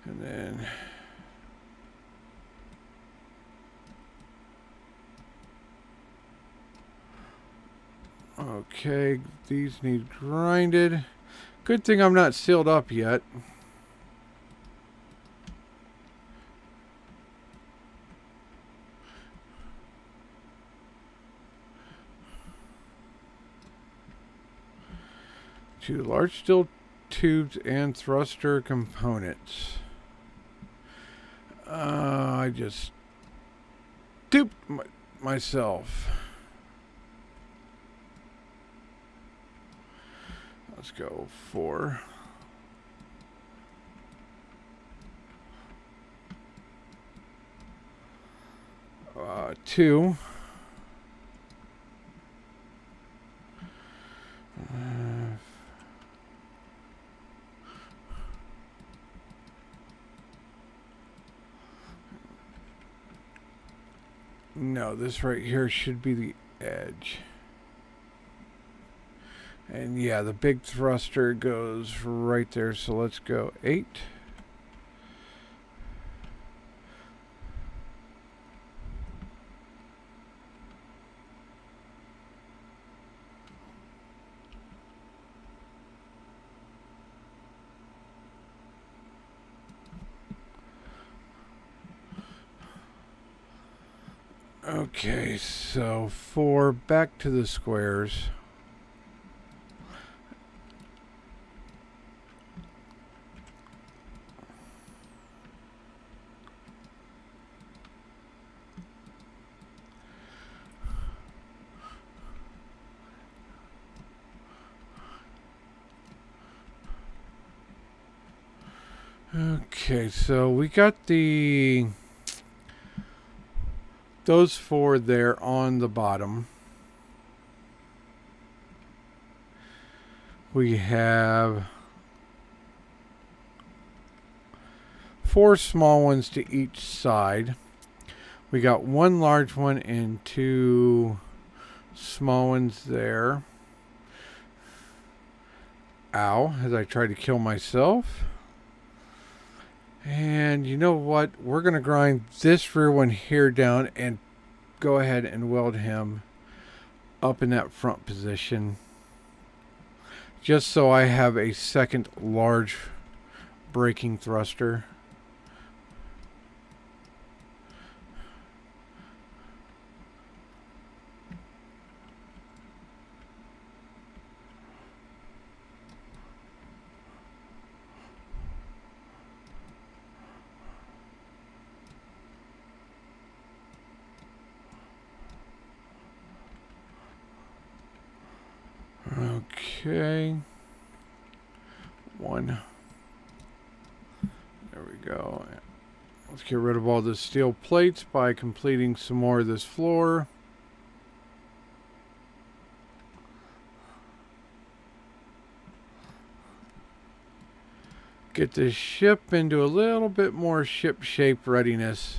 And then okay, these need grinded. Good thing I'm not sealed up yet. Two large steel tubes and thruster components. I just duped myself. Let's go 4. Two. No, this right here should be the edge. And yeah, the big thruster goes right there, so let's go 8. Okay, so 4, back to the squares. Okay, so we got those 4 there on the bottom. We have 4 small ones to each side. We got 1 large one and 2 small ones there. Ow, as I tried to kill myself. And you know what? We're going to grind this rear one here down and go ahead and weld him up in that front position. Just so I have a second large braking thruster. Okay. 1. There we go. Let's get rid of all the steel plates by completing some more of this floor. Get this ship into a little bit more ship shape readiness.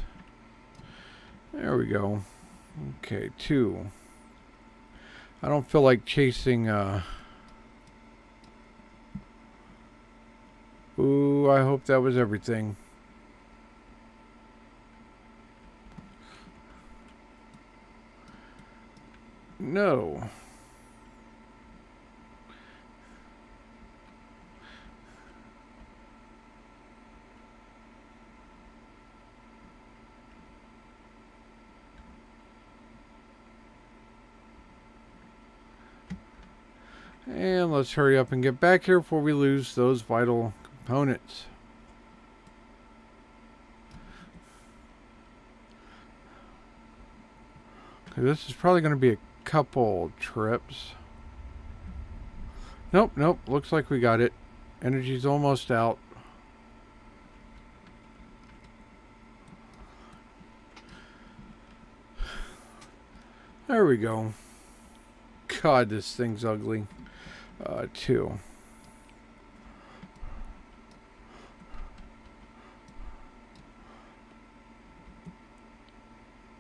There we go. Okay, 2. I don't feel like chasing ooh, I hope that was everything. No. And let's hurry up and get back here before we lose those vital components. Okay, this is probably going to be a couple trips. Nope, nope. Looks like we got it. Energy's almost out. There we go. God, this thing's ugly. 2.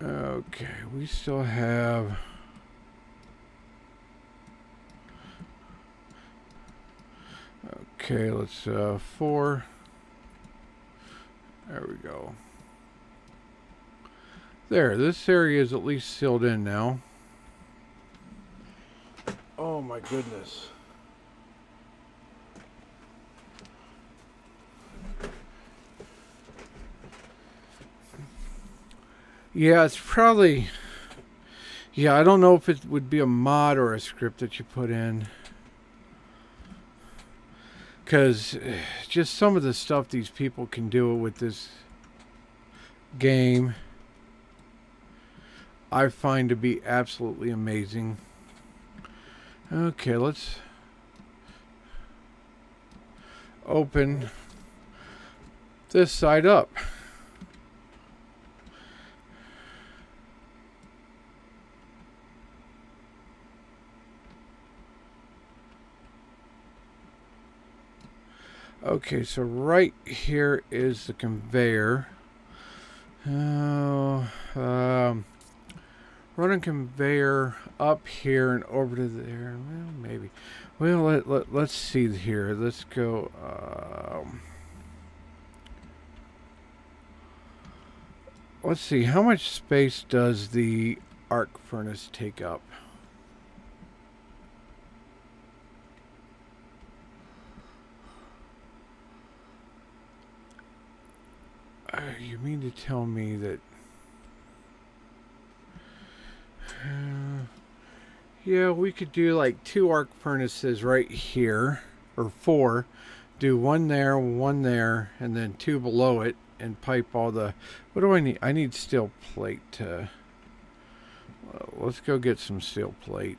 Okay, we still have... Okay, let's 4. There we go. There, this area is at least sealed in now. Oh my goodness. Yeah, it's probably... Yeah, I don't know if it would be a mod or a script that you put in. Because just some of the stuff these people can do with this game, I find to be absolutely amazing. Okay, let's open this side up. Okay, so right here is the conveyor. Running conveyor up here and over to there. Well, maybe. Well, let's see here. Let's go. Let's see. How much space does the arc furnace take up? You mean to tell me that... yeah, we could do like 2 arc furnaces right here, or 4. Do one there, and then 2 below it, and pipe all the... What do I need? I need steel plate to... Well, let's go get some steel plate.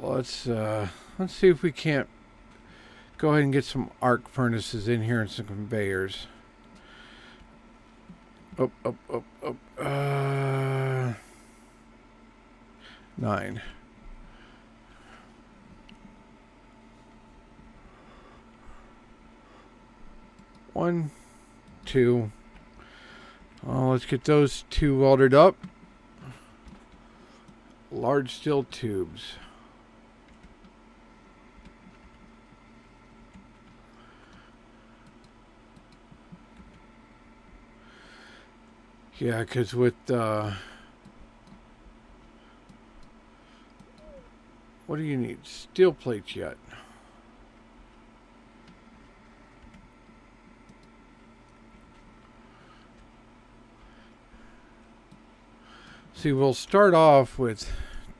Let's see if we can't go ahead and get some arc furnaces in here and some conveyors. Up. 9. One, 2. Let's get those 2 welded up. Large steel tubes. Yeah, because with what do you need? Steel plates yet? See, we'll start off with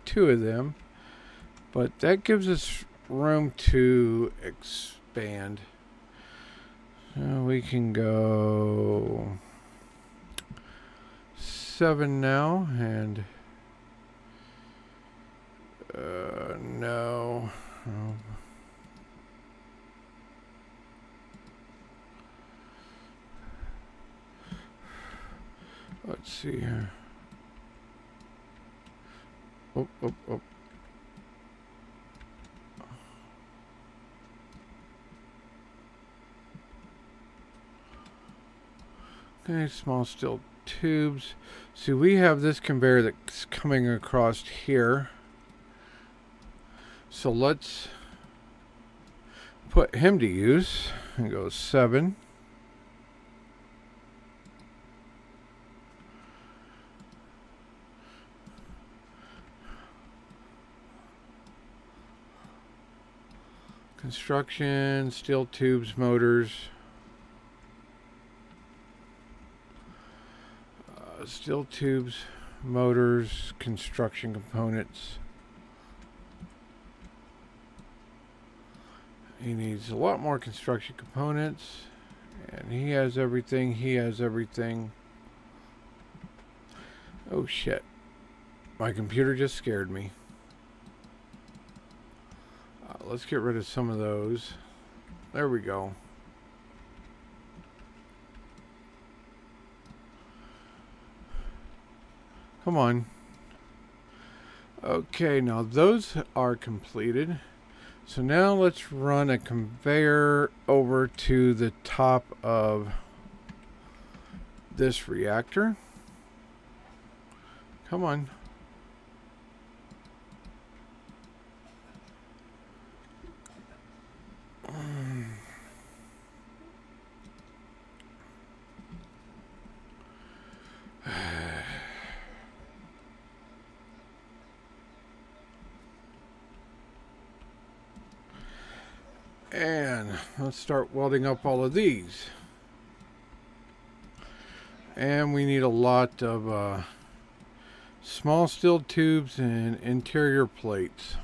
2 of them, but that gives us room to expand. We can go 7 now, and no. Let's see here. Up. Okay, small steel tubes. See, we have this conveyor that's coming across here. So let's put him to use and go 7. Construction, steel tubes, motors. Steel tubes, motors, construction components. He needs a lot more construction components. And he has everything. He has everything. Oh shit. My computer just scared me. Let's get rid of some of those. There we go. Come on. Okay, now those are completed. So now let's run a conveyor over to the top of this reactor. Come on. And let's start welding up all of these. And we need a lot of small steel tubes and interior plates.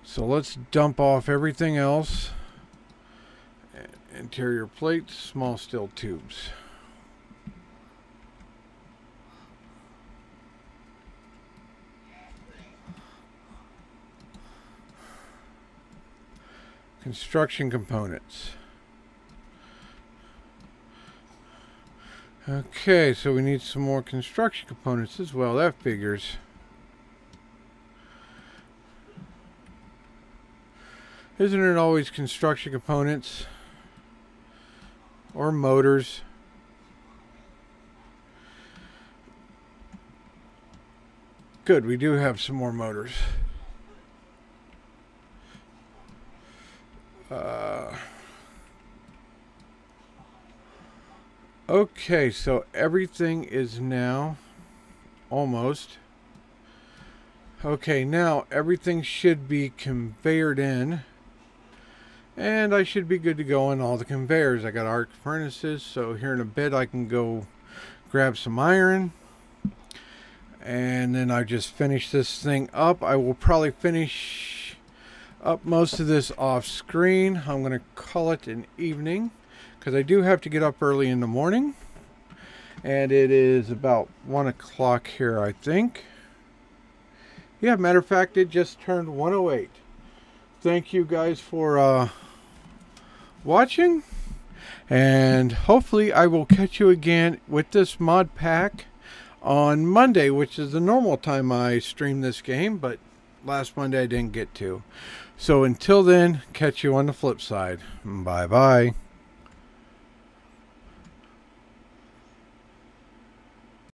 So let's dump off everything else. Interior plates, small steel tubes. Construction components. Okay, so we need some more construction components as well. That figures. Isn't it always construction components or motors? Good, we do have some more motors. Okay, so everything is now almost. Okay, now everything should be conveyored in. And I should be good to go on all the conveyors. I got arc furnaces, so here in a bit I can go grab some iron. And then I just finish this thing up. I will probably finish up most of this off screen. I'm going to call it an evening because I do have to get up early in the morning. And it is about 1 o'clock here, I think. Yeah, matter of fact, it just turned 1:08. Thank you guys for watching. And hopefully I will catch you again with this mod pack on Monday, which is the normal time I stream this game, but last Monday I didn't get to. So until then, catch you on the flip side. Bye bye.